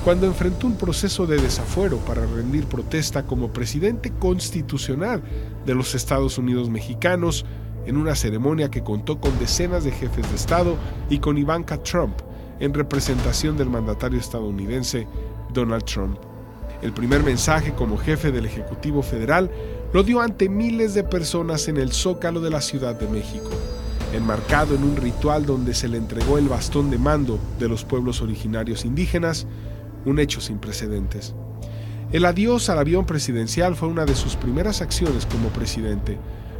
cuando enfrentó un proceso de desafuero para rendir protesta como presidente constitucional de los Estados Unidos mexicanos, en una ceremonia que contó con decenas de jefes de Estado y con Ivanka Trump, en representación del mandatario estadounidense Donald Trump. El primer mensaje como jefe del Ejecutivo Federal lo dio ante miles de personas en el Zócalo de la Ciudad de México, enmarcado en un ritual donde se le entregó el bastón de mando de los pueblos originarios indígenas, un hecho sin precedentes. El adiós al avión presidencial fue una de sus primeras acciones como presidente,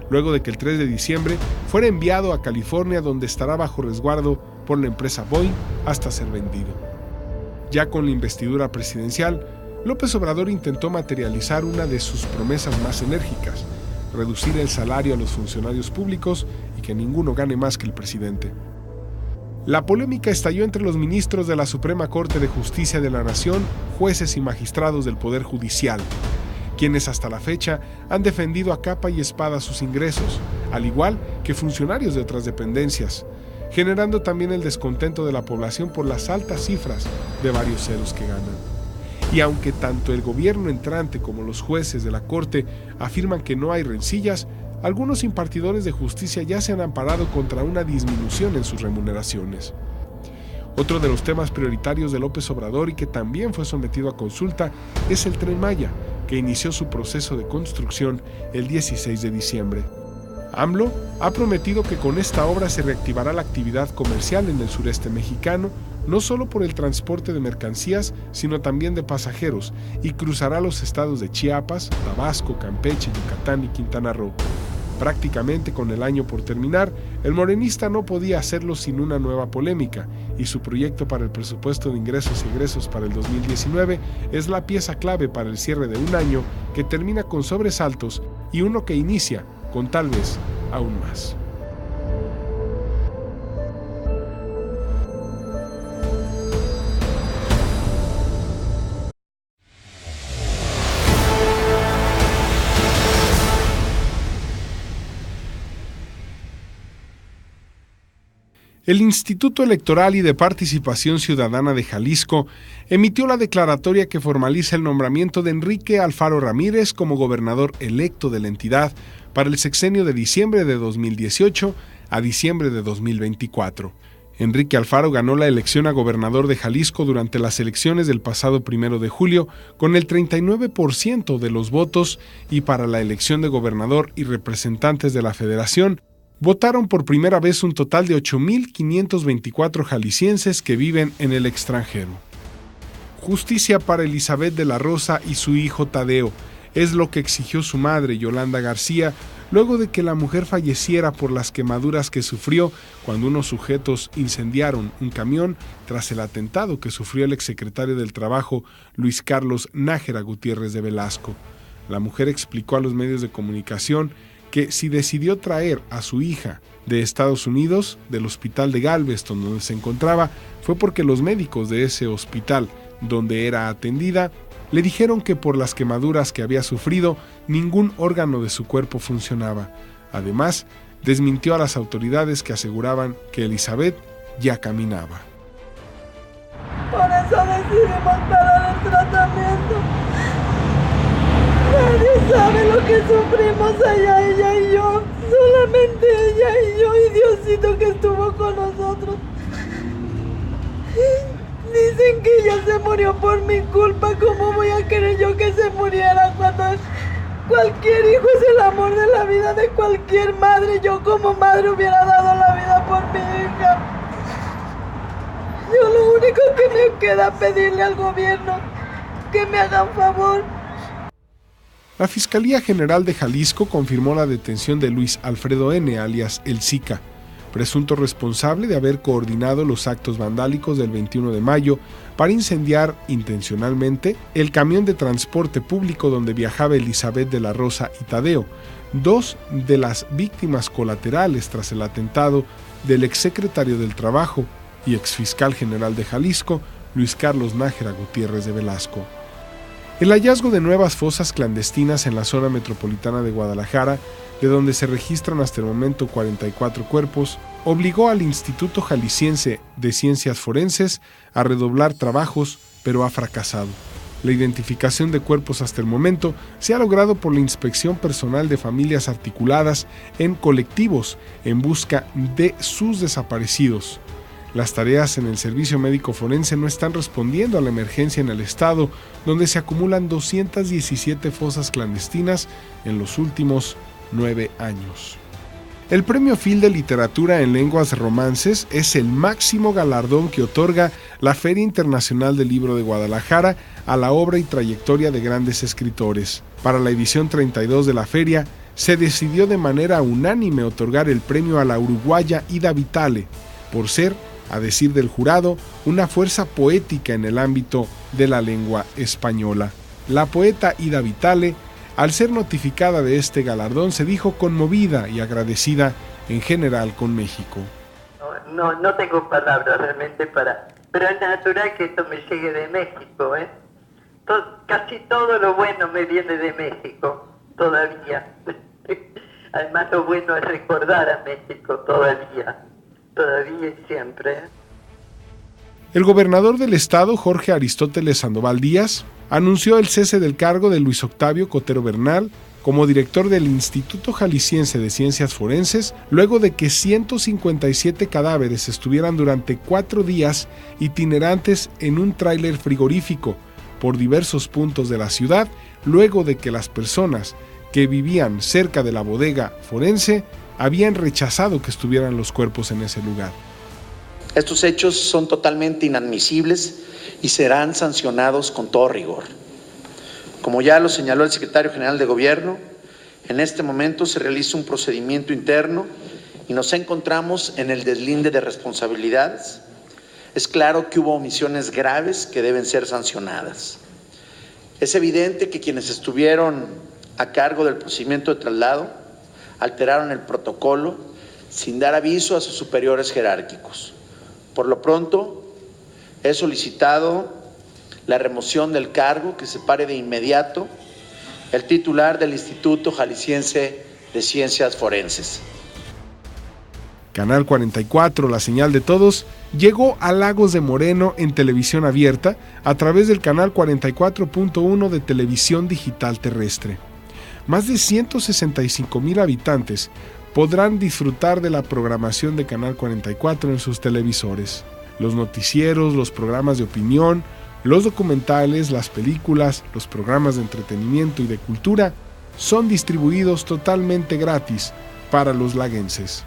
luego de que el 3 de diciembre fuera enviado a California, donde estará bajo resguardo por la empresa Boeing hasta ser vendido. Ya con la investidura presidencial, López Obrador intentó materializar una de sus promesas más enérgicas: reducir el salario a los funcionarios públicos y que ninguno gane más que el presidente. La polémica estalló entre los ministros de la Suprema Corte de Justicia de la Nación, jueces y magistrados del Poder Judicial, quienes hasta la fecha han defendido a capa y espada sus ingresos, al igual que funcionarios de otras dependencias, generando también el descontento de la población por las altas cifras de varios ceros que ganan. Y aunque tanto el gobierno entrante como los jueces de la Corte afirman que no hay rencillas, algunos impartidores de justicia ya se han amparado contra una disminución en sus remuneraciones. Otro de los temas prioritarios de López Obrador y que también fue sometido a consulta es el Tren Maya, que inició su proceso de construcción el 16 de diciembre. AMLO ha prometido que con esta obra se reactivará la actividad comercial en el sureste mexicano, no solo por el transporte de mercancías, sino también de pasajeros, y cruzará los estados de Chiapas, Tabasco, Campeche, Yucatán y Quintana Roo. Prácticamente con el año por terminar, el morenista no podía hacerlo sin una nueva polémica, y su proyecto para el presupuesto de ingresos y egresos para el 2019 es la pieza clave para el cierre de un año que termina con sobresaltos y uno que inicia con tal vez aún más. El Instituto Electoral y de Participación Ciudadana de Jalisco emitió la declaratoria que formaliza el nombramiento de Enrique Alfaro Ramírez como gobernador electo de la entidad para el sexenio de diciembre de 2018 a diciembre de 2024. Enrique Alfaro ganó la elección a gobernador de Jalisco durante las elecciones del pasado 1 de julio con el 39% de los votos y para la elección de gobernador y representantes de la Federación votaron por primera vez un total de 8,524 jaliscienses que viven en el extranjero. Justicia para Elizabeth de la Rosa y su hijo Tadeo es lo que exigió su madre, Yolanda García, luego de que la mujer falleciera por las quemaduras que sufrió cuando unos sujetos incendiaron un camión tras el atentado que sufrió el exsecretario del Trabajo, Luis Carlos Nájera Gutiérrez de Velasco. La mujer explicó a los medios de comunicación que si decidió traer a su hija de Estados Unidos, del hospital de Galveston donde se encontraba, fue porque los médicos de ese hospital donde era atendida le dijeron que por las quemaduras que había sufrido, ningún órgano de su cuerpo funcionaba. Además, desmintió a las autoridades que aseguraban que Elizabeth ya caminaba. Por eso decidimos parar el tratamiento. Nadie sabe lo que sufrimos allá, ella y yo. Solamente ella y yo y Diosito que estuvo con nosotros. Dicen que ella se murió por mi culpa. ¿Cómo voy a querer yo que se muriera cuando cualquier hijo es el amor de la vida de cualquier madre? Yo como madre hubiera dado la vida por mi hija. Yo lo único que me queda pedirle al gobierno que me hagan favor. La Fiscalía General de Jalisco confirmó la detención de Luis Alfredo N., alias El Zika, presunto responsable de haber coordinado los actos vandálicos del 21 de mayo para incendiar intencionalmente el camión de transporte público donde viajaba Elizabeth de la Rosa y Tadeo, dos de las víctimas colaterales tras el atentado del exsecretario del Trabajo y exfiscal general de Jalisco, Luis Carlos Nájera Gutiérrez de Velasco. El hallazgo de nuevas fosas clandestinas en la zona metropolitana de Guadalajara, de donde se registran hasta el momento 44 cuerpos, obligó al Instituto Jalisciense de Ciencias Forenses a redoblar trabajos, pero ha fracasado. La identificación de cuerpos hasta el momento se ha logrado por la inspección personal de familias articuladas en colectivos en busca de sus desaparecidos. Las tareas en el servicio médico forense no están respondiendo a la emergencia en el estado, donde se acumulan 217 fosas clandestinas en los últimos 9 años. El Premio Phil de Literatura en Lenguas Romances es el máximo galardón que otorga la Feria Internacional del Libro de Guadalajara a la obra y trayectoria de grandes escritores. Para la edición 32 de la feria, se decidió de manera unánime otorgar el premio a la uruguaya Ida Vitale, por ser, a decir del jurado, una fuerza poética en el ámbito de la lengua española. La poeta Ida Vitale, al ser notificada de este galardón, se dijo conmovida y agradecida en general con México. No tengo palabras realmente pero es natural que esto me llegue de México, ¿eh? Casi todo lo bueno me viene de México, todavía. Además lo bueno es recordar a México todavía y siempre. El gobernador del estado, Jorge Aristóteles Sandoval Díaz, anunció el cese del cargo de Luis Octavio Cotero Bernal como director del Instituto Jalisciense de Ciencias Forenses, luego de que 157 cadáveres estuvieran durante 4 días itinerantes en un tráiler frigorífico por diversos puntos de la ciudad, luego de que las personas que vivían cerca de la bodega forense habían rechazado que estuvieran los cuerpos en ese lugar. Estos hechos son totalmente inadmisibles y serán sancionados con todo rigor. Como ya lo señaló el secretario general de Gobierno, en este momento se realiza un procedimiento interno y nos encontramos en el deslinde de responsabilidades. Es claro que hubo omisiones graves que deben ser sancionadas. Es evidente que quienes estuvieron a cargo del procedimiento de traslado alteraron el protocolo sin dar aviso a sus superiores jerárquicos. Por lo pronto, he solicitado la remoción del cargo, que separe de inmediato el titular del Instituto Jalisciense de Ciencias Forenses. Canal 44, la señal de todos, llegó a Lagos de Moreno en televisión abierta a través del canal 44.1 de televisión digital terrestre. Más de 165,000 habitantes podrán disfrutar de la programación de Canal 44 en sus televisores. Los noticieros, los programas de opinión, los documentales, las películas, los programas de entretenimiento y de cultura son distribuidos totalmente gratis para los laguenses.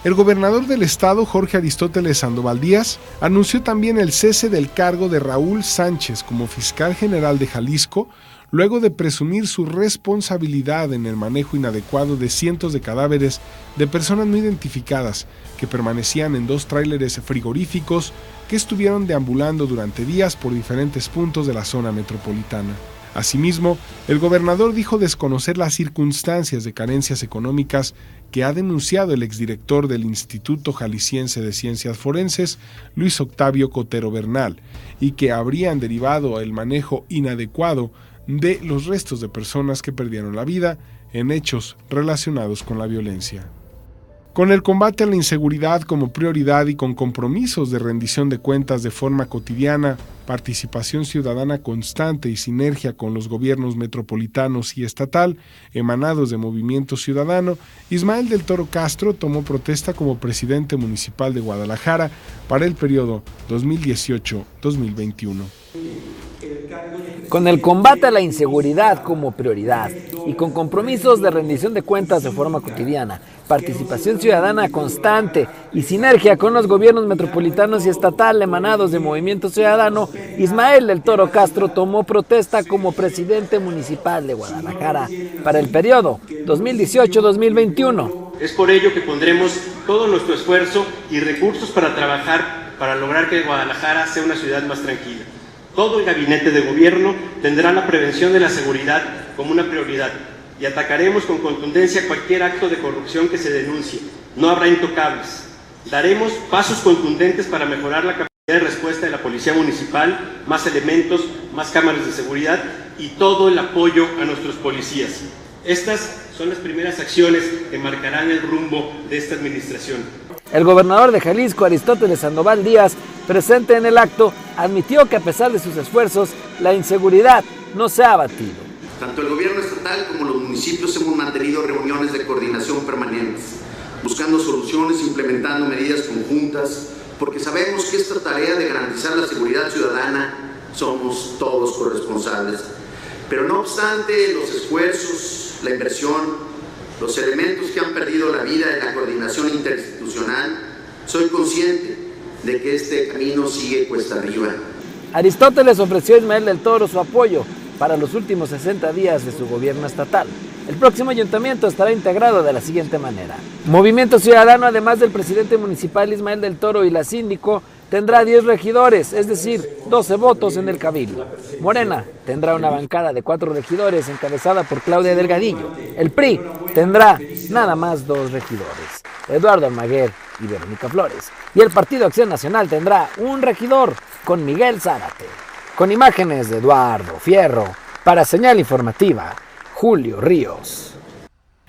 El gobernador del estado, Jorge Aristóteles Sandoval Díaz, anunció también el cese del cargo de Raúl Sánchez como fiscal general de Jalisco, luego de presumir su responsabilidad en el manejo inadecuado de cientos de cadáveres de personas no identificadas que permanecían en 2 tráileres frigoríficos que estuvieron deambulando durante días por diferentes puntos de la zona metropolitana. Asimismo, el gobernador dijo desconocer las circunstancias de carencias económicas que ha denunciado el exdirector del Instituto Jalisciense de Ciencias Forenses, Luis Octavio Cotero Bernal, y que habrían derivado el manejo inadecuado de los restos de personas que perdieron la vida en hechos relacionados con la violencia. Con el combate a la inseguridad como prioridad y con compromisos de rendición de cuentas de forma cotidiana, participación ciudadana constante y sinergia con los gobiernos metropolitanos y estatal emanados de Movimiento Ciudadano, Ismael del Toro Castro tomó protesta como presidente municipal de Guadalajara para el periodo 2018-2021. Con el combate a la inseguridad como prioridad y con compromisos de rendición de cuentas de forma cotidiana, participación ciudadana constante y sinergia con los gobiernos metropolitanos y estatal emanados de Movimiento Ciudadano, Ismael del Toro Castro tomó protesta como presidente municipal de Guadalajara para el periodo 2018-2021. Es por ello que pondremos todo nuestro esfuerzo y recursos para trabajar para lograr que Guadalajara sea una ciudad más tranquila. Todo el gabinete de gobierno tendrá la prevención de la seguridad como una prioridad y atacaremos con contundencia cualquier acto de corrupción que se denuncie. No habrá intocables. Daremos pasos contundentes para mejorar la capacidad de respuesta de la Policía Municipal, más elementos, más cámaras de seguridad y todo el apoyo a nuestros policías. Estas son las primeras acciones que marcarán el rumbo de esta administración. El gobernador de Jalisco, Aristóteles Sandoval Díaz, presente en el acto, admitió que a pesar de sus esfuerzos, la inseguridad no se ha abatido. Tanto el gobierno estatal como los municipios hemos mantenido reuniones de coordinación permanentes, buscando soluciones, implementando medidas conjuntas, porque sabemos que esta tarea de garantizar la seguridad ciudadana somos todos corresponsables. Pero no obstante los esfuerzos, la inversión, los elementos que han perdido la vida en la coordinación interinstitucional, soy consciente de que este camino sigue cuesta arriba. Aristóteles ofreció a Ismael del Toro su apoyo para los últimos 60 días de su gobierno estatal. El próximo ayuntamiento estará integrado de la siguiente manera. Movimiento Ciudadano, además del presidente municipal Ismael del Toro y la síndico, tendrá 10 regidores, es decir, 12 votos en el cabildo. Morena tendrá una bancada de 4 regidores encabezada por Claudia Delgadillo. El PRI tendrá nada más 2 regidores, Eduardo Almaguer y Verónica Flores. Y el Partido Acción Nacional tendrá un regidor con Miguel Zárate. Con imágenes de Eduardo Fierro, para Señal Informativa, Julio Ríos.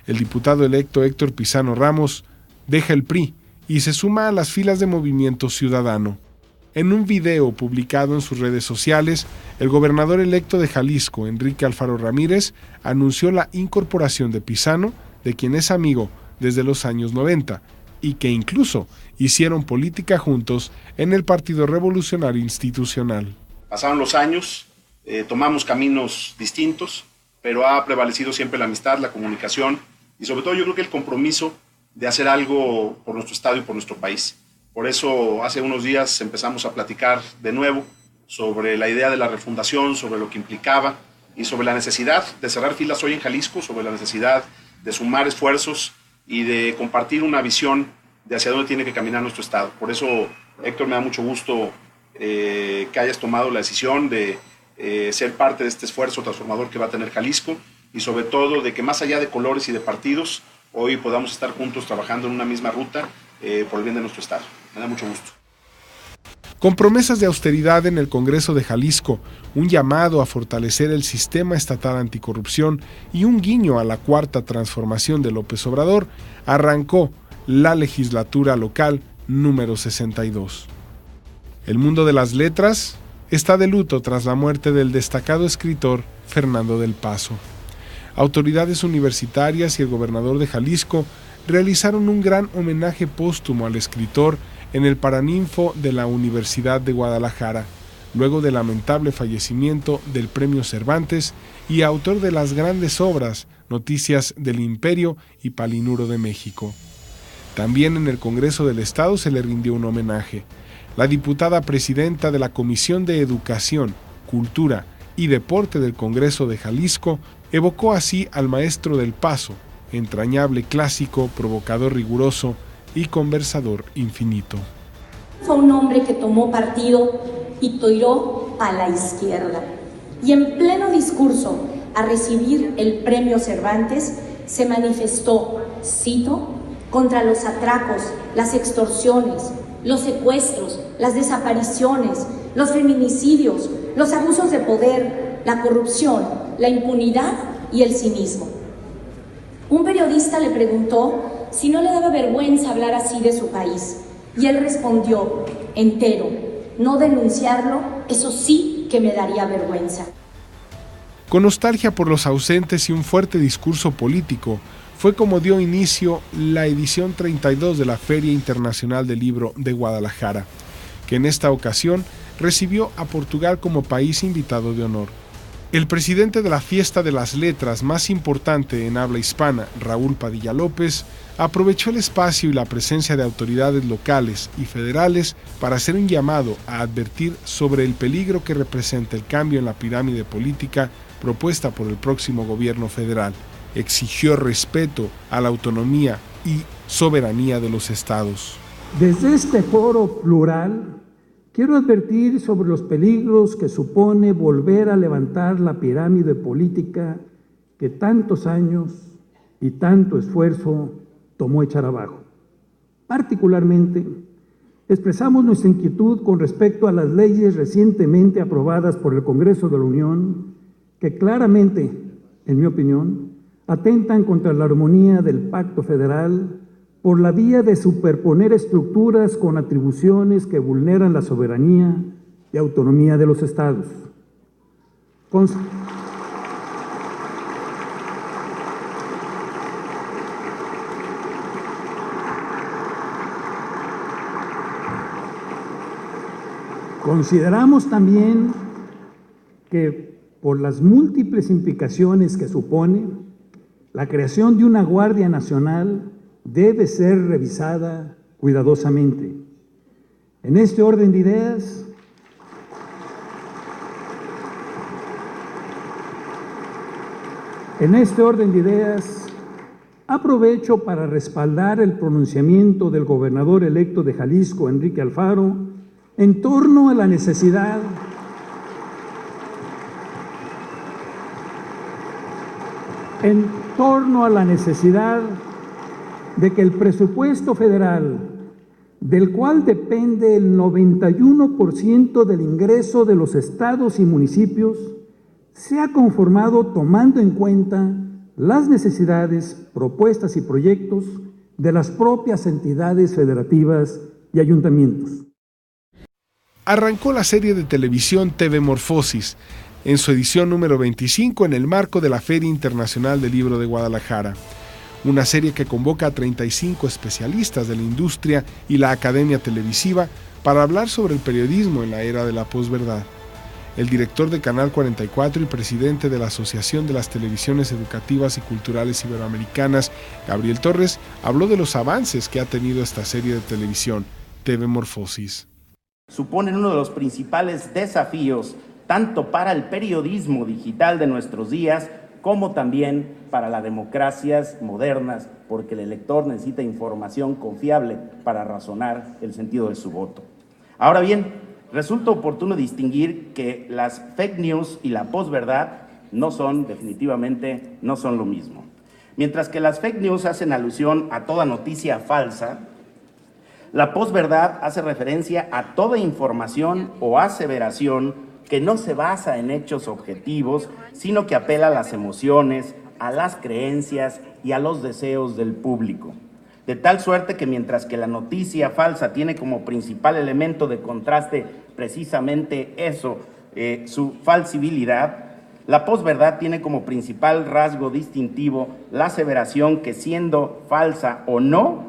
El diputado electo Héctor Pizano Ramos deja el PRI y se suma a las filas de Movimiento Ciudadano. En un video publicado en sus redes sociales, el gobernador electo de Jalisco, Enrique Alfaro Ramírez, anunció la incorporación de Pizano, de quien es amigo desde los años 90, y que incluso hicieron política juntos en el Partido Revolucionario Institucional. Pasaron los años, tomamos caminos distintos, pero ha prevalecido siempre la amistad, la comunicación y sobre todo yo creo que el compromiso de hacer algo por nuestro estado y por nuestro país. Por eso hace unos días empezamos a platicar de nuevo sobre la idea de la refundación, sobre lo que implicaba y sobre la necesidad de cerrar filas hoy en Jalisco, sobre la necesidad de sumar esfuerzos y de compartir una visión de hacia dónde tiene que caminar nuestro estado. Por eso, Héctor, me da mucho gusto que hayas tomado la decisión de ser parte de este esfuerzo transformador que va a tener Jalisco y sobre todo de que más allá de colores y de partidos, hoy podamos estar juntos trabajando en una misma ruta por el bien de nuestro estado. Me da mucho gusto. Con promesas de austeridad en el Congreso de Jalisco, un llamado a fortalecer el sistema estatal anticorrupción y un guiño a la cuarta transformación de López Obrador, arrancó la legislatura local número 62. El mundo de las letras está de luto tras la muerte del destacado escritor Fernando del Paso. Autoridades universitarias y el gobernador de Jalisco realizaron un gran homenaje póstumo al escritor en el Paraninfo de la Universidad de Guadalajara, luego del lamentable fallecimiento del Premio Cervantes y autor de las grandes obras Noticias del Imperio y Palinuro de México. También en el Congreso del Estado se le rindió un homenaje. La diputada presidenta de la Comisión de Educación, Cultura y Deporte del Congreso de Jalisco evocó así al maestro del Paso, entrañable clásico, provocador riguroso y conversador infinito. Fue un hombre que tomó partido y tiró a la izquierda. Y en pleno discurso a recibir el Premio Cervantes se manifestó, cito, contra los atracos, las extorsiones, los secuestros, las desapariciones, los feminicidios, los abusos de poder, la corrupción, la impunidad y el cinismo. Un periodista le preguntó si no le daba vergüenza hablar así de su país, y él respondió, entero, no denunciarlo, eso sí que me daría vergüenza. Con nostalgia por los ausentes y un fuerte discurso político, fue como dio inicio la edición 32 de la Feria Internacional del Libro de Guadalajara, que en esta ocasión recibió a Portugal como país invitado de honor. El presidente de la Fiesta de las Letras más importante en habla hispana, Raúl Padilla López, aprovechó el espacio y la presencia de autoridades locales y federales para hacer un llamado a advertir sobre el peligro que representa el cambio en la pirámide política propuesta por el próximo gobierno federal. Exigió respeto a la autonomía y soberanía de los estados. Desde este foro plural, quiero advertir sobre los peligros que supone volver a levantar la pirámide política que tantos años y tanto esfuerzo tomó echar abajo. Particularmente, expresamos nuestra inquietud con respecto a las leyes recientemente aprobadas por el Congreso de la Unión, que claramente, en mi opinión, atentan contra la armonía del Pacto Federal por la vía de superponer estructuras con atribuciones que vulneran la soberanía y autonomía de los estados. Consideramos también que por las múltiples implicaciones que supone, la creación de una Guardia Nacional debe ser revisada cuidadosamente. En este orden de ideas, aprovecho para respaldar el pronunciamiento del gobernador electo de Jalisco, Enrique Alfaro, en torno a la necesidad de que el presupuesto federal, del cual depende el 91% del ingreso de los estados y municipios, sea conformado tomando en cuenta las necesidades, propuestas y proyectos de las propias entidades federativas y ayuntamientos. arrancó la serie de televisión TV Morfosis, en su edición número 25 en el marco de la Feria Internacional del Libro de Guadalajara. Una serie que convoca a 35 especialistas de la industria y la academia televisiva para hablar sobre el periodismo en la era de la posverdad. El director de Canal 44 y presidente de la Asociación de las Televisiones Educativas y Culturales Iberoamericanas, Gabriel Torres, habló de los avances que ha tenido esta serie de televisión, TV Morfosis. Suponen uno de los principales desafíos tanto para el periodismo digital de nuestros días como también para las democracias modernas, porque el elector necesita información confiable para razonar el sentido de su voto. Ahora bien, resulta oportuno distinguir que las fake news y la posverdad definitivamente no son lo mismo. Mientras que las fake news hacen alusión a toda noticia falsa, la posverdad hace referencia a toda información o aseveración que no se basa en hechos objetivos, sino que apela a las emociones, a las creencias y a los deseos del público. De tal suerte que mientras que la noticia falsa tiene como principal elemento de contraste precisamente eso, su falsibilidad, la posverdad tiene como principal rasgo distintivo la aseveración que, siendo falsa o no,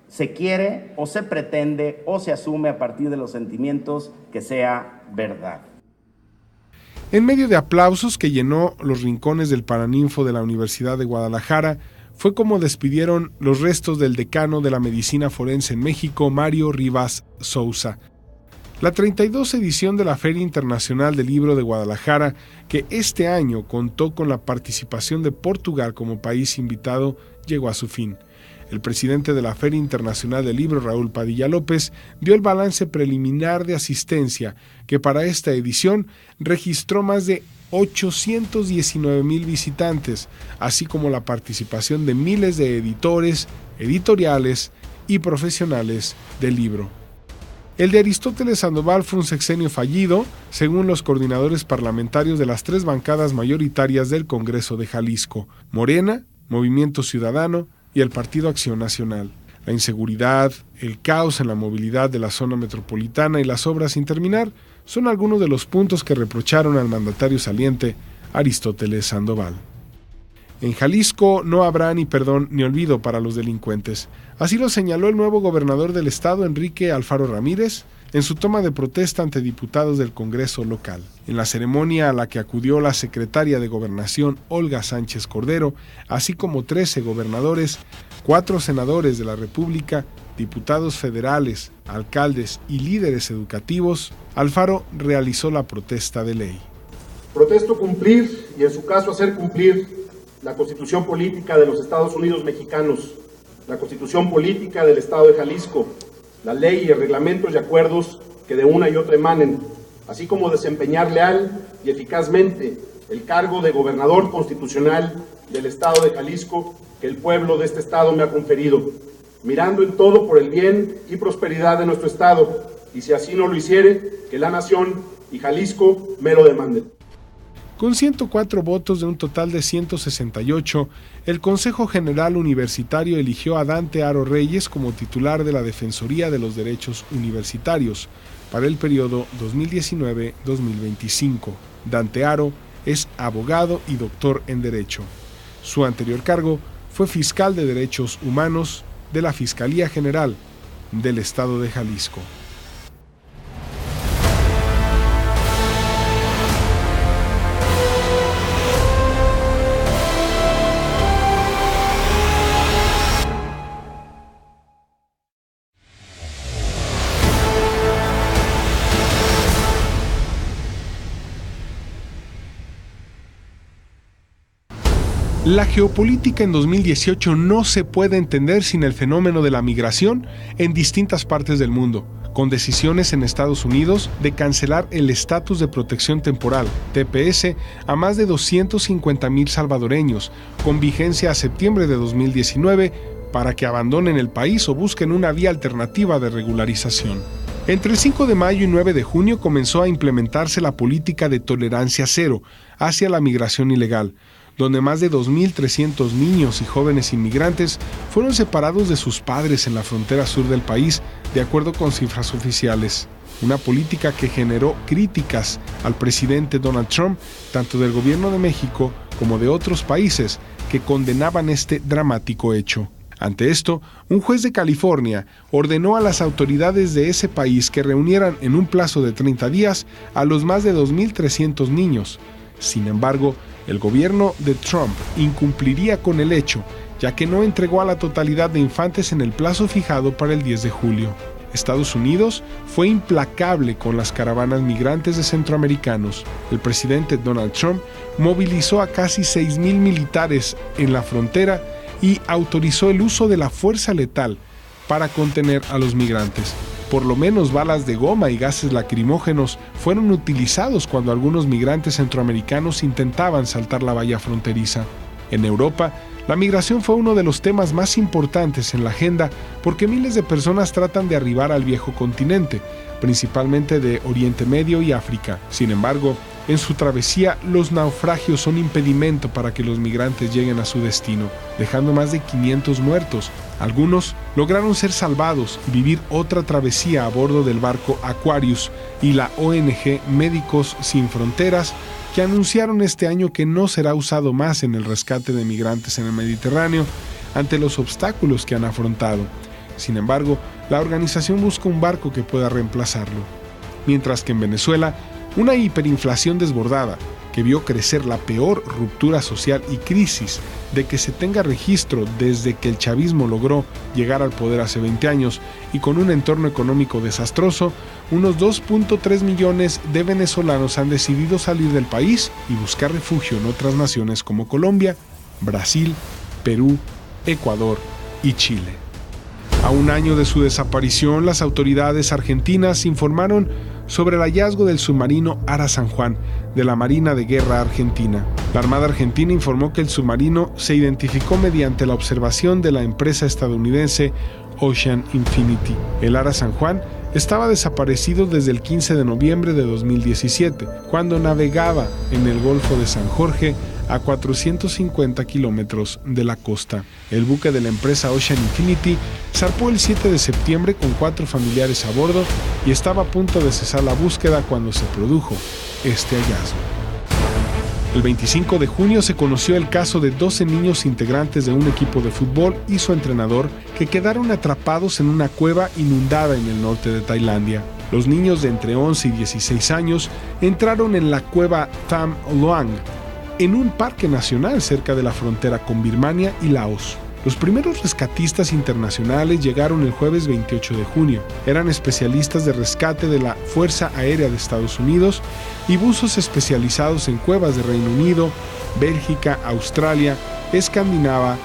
se quiere o se pretende o se asume a partir de los sentimientos que sea verdad. En medio de aplausos que llenó los rincones del Paraninfo de la Universidad de Guadalajara, fue como despidieron los restos del decano de la medicina forense en México, Mario Rivas Sousa. La 32 edición de la Feria Internacional del Libro de Guadalajara, que este año contó con la participación de Portugal como país invitado, llegó a su fin. El presidente de la Feria Internacional del Libro, Raúl Padilla López, dio el balance preliminar de asistencia, que para esta edición registró más de 819,000 visitantes, así como la participación de miles de editores, editoriales y profesionales del libro. El de Aristóteles Sandoval fue un sexenio fallido, según los coordinadores parlamentarios de las 3 bancadas mayoritarias del Congreso de Jalisco: Morena, Movimiento Ciudadano y el Partido Acción Nacional. La inseguridad, el caos en la movilidad de la zona metropolitana y las obras sin terminar son algunos de los puntos que reprocharon al mandatario saliente Aristóteles Sandoval. En Jalisco no habrá ni perdón ni olvido para los delincuentes. Así lo señaló el nuevo gobernador del estado, Enrique Alfaro Ramírez, en su toma de protesta ante diputados del Congreso local. En la ceremonia a la que acudió la secretaria de Gobernación, Olga Sánchez Cordero, así como 13 gobernadores, 4 senadores de la República, diputados federales, alcaldes y líderes educativos, Alfaro realizó la protesta de ley. Protesto cumplir, y en su caso hacer cumplir, la Constitución Política de los Estados Unidos Mexicanos, la Constitución Política del Estado de Jalisco, la ley y reglamentos y acuerdos que de una y otra emanen, así como desempeñar leal y eficazmente el cargo de gobernador constitucional del Estado de Jalisco que el pueblo de este Estado me ha conferido, mirando en todo por el bien y prosperidad de nuestro Estado, y si así no lo hiciere, que la Nación y Jalisco me lo demanden. Con 104 votos de un total de 168, el Consejo General Universitario eligió a Dante Aro Reyes como titular de la Defensoría de los Derechos Universitarios para el periodo 2019-2025. Dante Aro es abogado y doctor en Derecho. Su anterior cargo fue fiscal de Derechos Humanos de la Fiscalía General del Estado de Jalisco. La geopolítica en 2018 no se puede entender sin el fenómeno de la migración en distintas partes del mundo, con decisiones en Estados Unidos de cancelar el estatus de protección temporal, TPS, a más de 250,000 salvadoreños, con vigencia a septiembre de 2019, para que abandonen el país o busquen una vía alternativa de regularización. Entre el 5 de mayo y 9 de junio comenzó a implementarse la política de tolerancia cero hacia la migración ilegal, donde más de 2.300 niños y jóvenes inmigrantes fueron separados de sus padres en la frontera sur del país, de acuerdo con cifras oficiales. una política que generó críticas al presidente Donald Trump, tanto del gobierno de México como de otros países que condenaban este dramático hecho. Ante esto, un juez de California ordenó a las autoridades de ese país que reunieran en un plazo de 30 días a los más de 2.300 niños. Sin embargo, el gobierno de Trump incumpliría con el hecho, ya que no entregó a la totalidad de infantes en el plazo fijado para el 10 de julio. Estados Unidos fue implacable con las caravanas migrantes de centroamericanos. El presidente Donald Trump movilizó a casi 6.000 militares en la frontera y autorizó el uso de la fuerza letal para contener a los migrantes. Por lo menos balas de goma y gases lacrimógenos fueron utilizados cuando algunos migrantes centroamericanos intentaban saltar la valla fronteriza. En Europa, la migración fue uno de los temas más importantes en la agenda porque miles de personas tratan de arribar al viejo continente, principalmente de Oriente Medio y África. Sin embargo, en su travesía, los naufragios son impedimento para que los migrantes lleguen a su destino, dejando más de 500 muertos. Algunos lograron ser salvados y vivir otra travesía a bordo del barco Aquarius y la ONG Médicos Sin Fronteras, que anunciaron este año que no será usado más en el rescate de migrantes en el Mediterráneo ante los obstáculos que han afrontado. Sin embargo, la organización busca un barco que pueda reemplazarlo. Mientras que en Venezuela, una hiperinflación desbordada que vio crecer la peor ruptura social y crisis de que se tenga registro desde que el chavismo logró llegar al poder hace 20 años y con un entorno económico desastroso, unos 2.3 millones de venezolanos han decidido salir del país y buscar refugio en otras naciones como Colombia, Brasil, Perú, Ecuador y Chile. A un año de su desaparición, las autoridades argentinas informaron sobre el hallazgo del submarino Ara San Juan de la Marina de Guerra Argentina. La Armada Argentina informó que el submarino se identificó mediante la observación de la empresa estadounidense Ocean Infinity. El Ara San Juan estaba desaparecido desde el 15 de noviembre de 2017, cuando navegaba en el Golfo de San Jorge a 450 kilómetros de la costa. El buque de la empresa Ocean Infinity zarpó el 7 de septiembre con 4 familiares a bordo y estaba a punto de cesar la búsqueda cuando se produjo este hallazgo. El 25 de junio se conoció el caso de 12 niños integrantes de un equipo de fútbol y su entrenador que quedaron atrapados en una cueva inundada en el norte de Tailandia. Los niños de entre 11 y 16 años entraron en la cueva Tham Luang, en un parque nacional cerca de la frontera con Birmania y Laos. Los primeros rescatistas internacionales llegaron el jueves 28 de junio. Eran especialistas de rescate de la Fuerza Aérea de Estados Unidos y buzos especializados en cuevas de Reino Unido, Bélgica, Australia, Escandinavia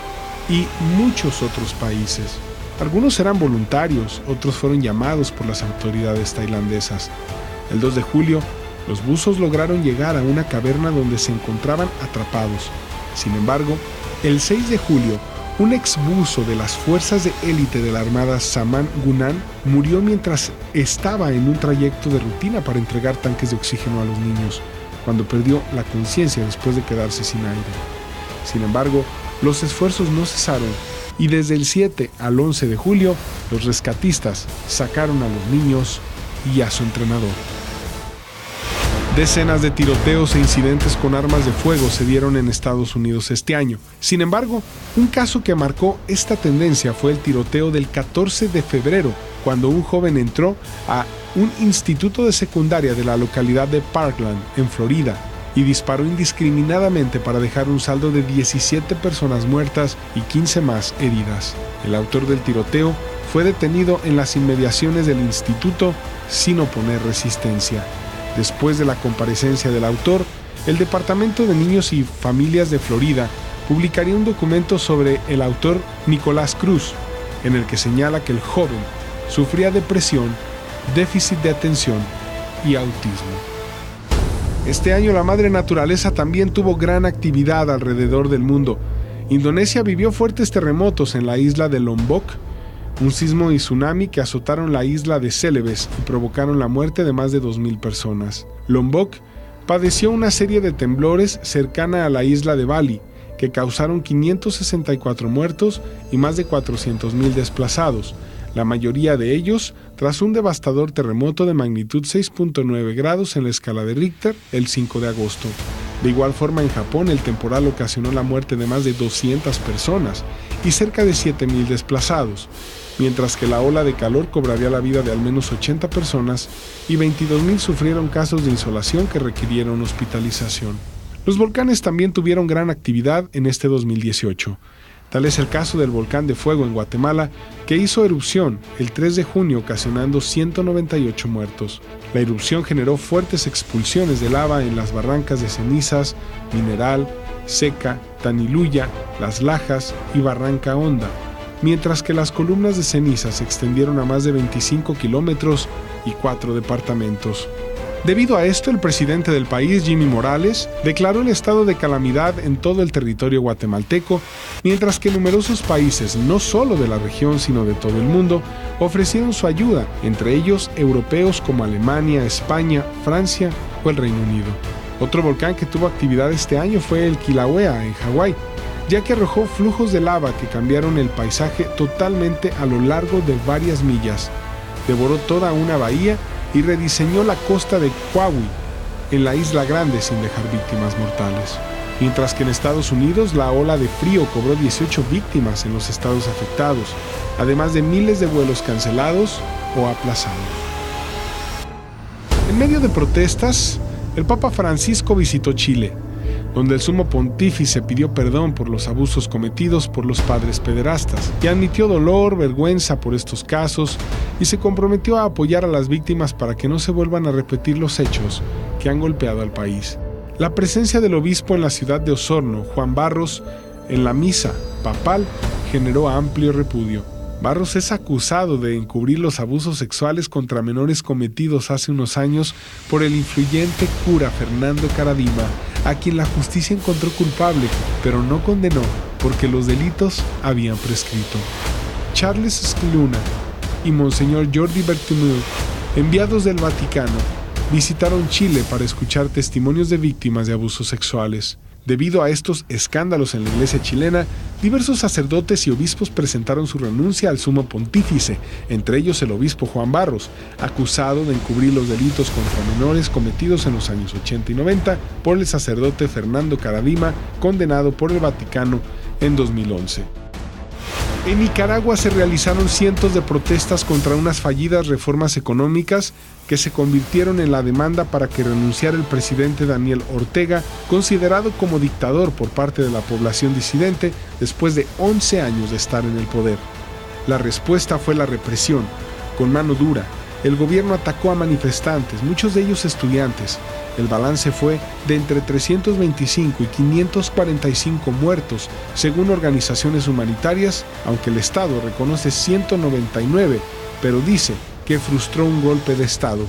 y muchos otros países. Algunos eran voluntarios, otros fueron llamados por las autoridades tailandesas. El 2 de julio, los buzos lograron llegar a una caverna donde se encontraban atrapados. Sin embargo, el 6 de julio, un exbuzo de las fuerzas de élite de la Armada Saman Gunan murió mientras estaba en un trayecto de rutina para entregar tanques de oxígeno a los niños, cuando perdió la conciencia después de quedarse sin aire. Sin embargo, los esfuerzos no cesaron y desde el 7 al 11 de julio, los rescatistas sacaron a los niños y a su entrenador. Decenas de tiroteos e incidentes con armas de fuego se dieron en Estados Unidos este año. Sin embargo, un caso que marcó esta tendencia fue el tiroteo del 14 de febrero, cuando un joven entró a un instituto de secundaria de la localidad de Parkland, en Florida, y disparó indiscriminadamente para dejar un saldo de 17 personas muertas y 15 más heridas. El autor del tiroteo fue detenido en las inmediaciones del instituto sin oponer resistencia. Después de la comparecencia del autor, el Departamento de Niños y Familias de Florida publicaría un documento sobre el autor Nicolás Cruz, en el que señala que el joven sufría depresión, déficit de atención y autismo. Este año la madre naturaleza también tuvo gran actividad alrededor del mundo. Indonesia vivió fuertes terremotos en la isla de Lombok, un sismo y tsunami que azotaron la isla de Celebes y provocaron la muerte de más de 2.000 personas. Lombok padeció una serie de temblores cercana a la isla de Bali, que causaron 564 muertos y más de 400.000 desplazados, la mayoría de ellos tras un devastador terremoto de magnitud 6.9 grados en la escala de Richter el 5 de agosto. De igual forma, en Japón, el temporal ocasionó la muerte de más de 200 personas y cerca de 7,000 desplazados, mientras que la ola de calor cobraría la vida de al menos 80 personas y 22,000 sufrieron casos de insolación que requirieron hospitalización. Los volcanes también tuvieron gran actividad en este 2018. Tal es el caso del volcán de fuego en Guatemala, que hizo erupción el 3 de junio ocasionando 198 muertos. La erupción generó fuertes expulsiones de lava en las barrancas de Cenizas, Mineral, Seca, Taniluya, Las Lajas y Barranca Honda, mientras que las columnas de ceniza se extendieron a más de 25 kilómetros y 4 departamentos. Debido a esto, el presidente del país, Jimmy Morales, declaró el estado de calamidad en todo el territorio guatemalteco, mientras que numerosos países, no solo de la región sino de todo el mundo, ofrecieron su ayuda, entre ellos europeos como Alemania, España, Francia o el Reino Unido. Otro volcán que tuvo actividad este año fue el Kilauea en Hawái, ya que arrojó flujos de lava que cambiaron el paisaje totalmente a lo largo de varias millas. Devoró toda una bahía y rediseñó la costa de Kauai en la Isla Grande sin dejar víctimas mortales. Mientras que en Estados Unidos la ola de frío cobró 18 víctimas en los estados afectados, además de miles de vuelos cancelados o aplazados. En medio de protestas, el Papa Francisco visitó Chile, donde el sumo pontífice pidió perdón por los abusos cometidos por los padres pederastas y admitió dolor, vergüenza por estos casos y se comprometió a apoyar a las víctimas para que no se vuelvan a repetir los hechos que han golpeado al país. La presencia del obispo en la ciudad de Osorno, Juan Barros, en la misa papal generó amplio repudio. Barros es acusado de encubrir los abusos sexuales contra menores cometidos hace unos años por el influyente cura Fernando Caradima, a quien la justicia encontró culpable, pero no condenó porque los delitos habían prescrito. Charles Schluna y Monseñor Jordi Bertomeu, enviados del Vaticano, visitaron Chile para escuchar testimonios de víctimas de abusos sexuales. Debido a estos escándalos en la iglesia chilena, diversos sacerdotes y obispos presentaron su renuncia al sumo pontífice, entre ellos el obispo Juan Barros, acusado de encubrir los delitos contra menores cometidos en los años 80 y 90 por el sacerdote Fernando Caradima, condenado por el Vaticano en 2011. En Nicaragua se realizaron cientos de protestas contra unas fallidas reformas económicas que se convirtieron en la demanda para que renunciara el presidente Daniel Ortega, considerado como dictador por parte de la población disidente después de 11 años de estar en el poder. La respuesta fue la represión. Con mano dura, el gobierno atacó a manifestantes, muchos de ellos estudiantes. El balance fue de entre 325 y 545 muertos, según organizaciones humanitarias, aunque el Estado reconoce 199, pero dice que frustró un golpe de Estado.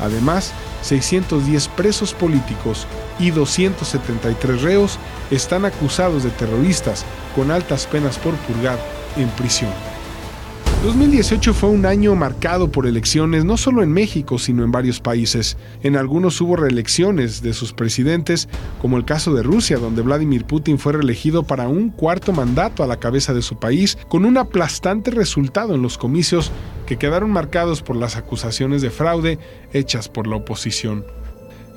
Además, 610 presos políticos y 273 reos están acusados de terroristas, con altas penas por purgar en prisión. 2018 fue un año marcado por elecciones no solo en México, sino en varios países. En algunos hubo reelecciones de sus presidentes, como el caso de Rusia, donde Vladimir Putin fue reelegido para un cuarto mandato a la cabeza de su país, con un aplastante resultado en los comicios que quedaron marcados por las acusaciones de fraude hechas por la oposición.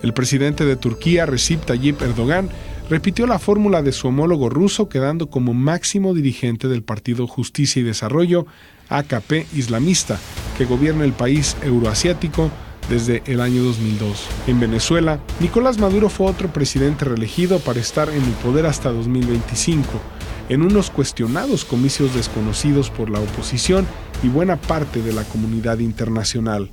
El presidente de Turquía, Recep Tayyip Erdogan, repitió la fórmula de su homólogo ruso, quedando como máximo dirigente del Partido Justicia y Desarrollo, AKP islamista, que gobierna el país euroasiático desde el año 2002. En Venezuela, Nicolás Maduro fue otro presidente reelegido para estar en el poder hasta 2025, en unos cuestionados comicios desconocidos por la oposición y buena parte de la comunidad internacional.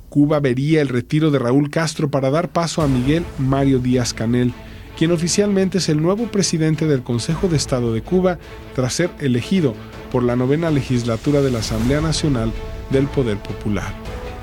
Cuba vería el retiro de Raúl Castro para dar paso a Miguel Mario Díaz-Canel, quien oficialmente es el nuevo presidente del Consejo de Estado de Cuba tras ser elegido por la 9ª legislatura de la Asamblea Nacional del Poder Popular.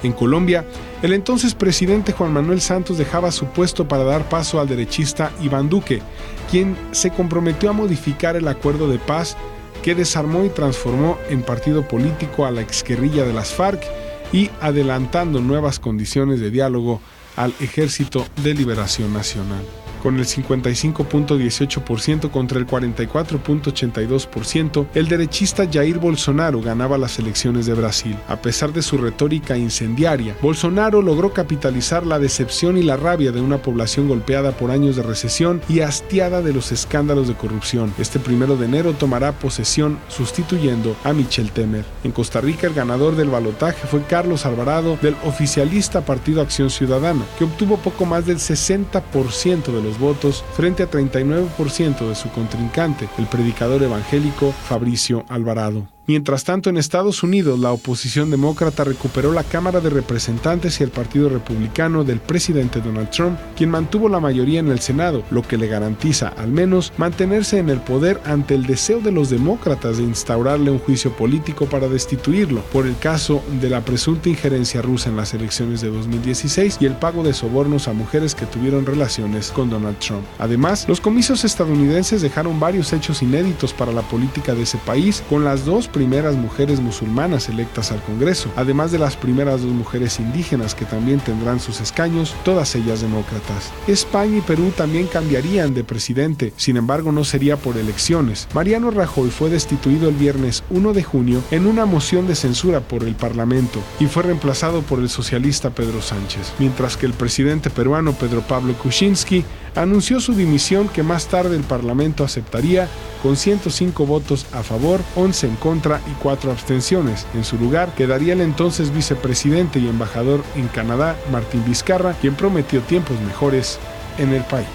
En Colombia, el entonces presidente Juan Manuel Santos dejaba su puesto para dar paso al derechista Iván Duque, quien se comprometió a modificar el acuerdo de paz que desarmó y transformó en partido político a la exguerrilla de las FARC y adelantando nuevas condiciones de diálogo al Ejército de Liberación Nacional. Con el 55.18% contra el 44.82%, el derechista Jair Bolsonaro ganaba las elecciones de Brasil. A pesar de su retórica incendiaria, Bolsonaro logró capitalizar la decepción y la rabia de una población golpeada por años de recesión y hastiada de los escándalos de corrupción. Este 1 de enero tomará posesión sustituyendo a Michel Temer. En Costa Rica, el ganador del balotaje fue Carlos Alvarado del oficialista Partido Acción Ciudadana, que obtuvo poco más del 60% de los votos frente a 39% de su contrincante, el predicador evangélico Fabricio Alvarado. Mientras tanto, en Estados Unidos, la oposición demócrata recuperó la Cámara de Representantes y el Partido Republicano del presidente Donald Trump, quien mantuvo la mayoría en el Senado, lo que le garantiza, al menos, mantenerse en el poder ante el deseo de los demócratas de instaurarle un juicio político para destituirlo, por el caso de la presunta injerencia rusa en las elecciones de 2016 y el pago de sobornos a mujeres que tuvieron relaciones con Donald Trump. Además, los comicios estadounidenses dejaron varios hechos inéditos para la política de ese país, con las dos primeras mujeres musulmanas electas al Congreso, además de las primeras 2 mujeres indígenas que también tendrán sus escaños, todas ellas demócratas. España y Perú también cambiarían de presidente, sin embargo no sería por elecciones. Mariano Rajoy fue destituido el viernes 1 de junio en una moción de censura por el Parlamento y fue reemplazado por el socialista Pedro Sánchez, mientras que el presidente peruano Pedro Pablo Kuczynski anunció su dimisión, que más tarde el Parlamento aceptaría con 105 votos a favor, 11 en contra y 4 abstenciones. En su lugar quedaría el entonces vicepresidente y embajador en Canadá, Martín Vizcarra, quien prometió tiempos mejores en el país.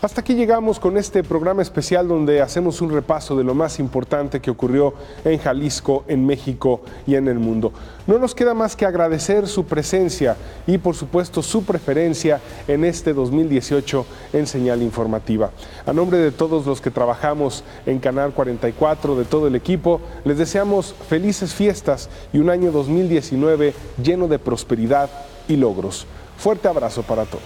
Hasta aquí llegamos con este programa especial donde hacemos un repaso de lo más importante que ocurrió en Jalisco, en México y en el mundo. No nos queda más que agradecer su presencia y por supuesto su preferencia en este 2018 en Señal Informativa. A nombre de todos los que trabajamos en Canal 44, de todo el equipo, les deseamos felices fiestas y un año 2019 lleno de prosperidad y logros. Fuerte abrazo para todos.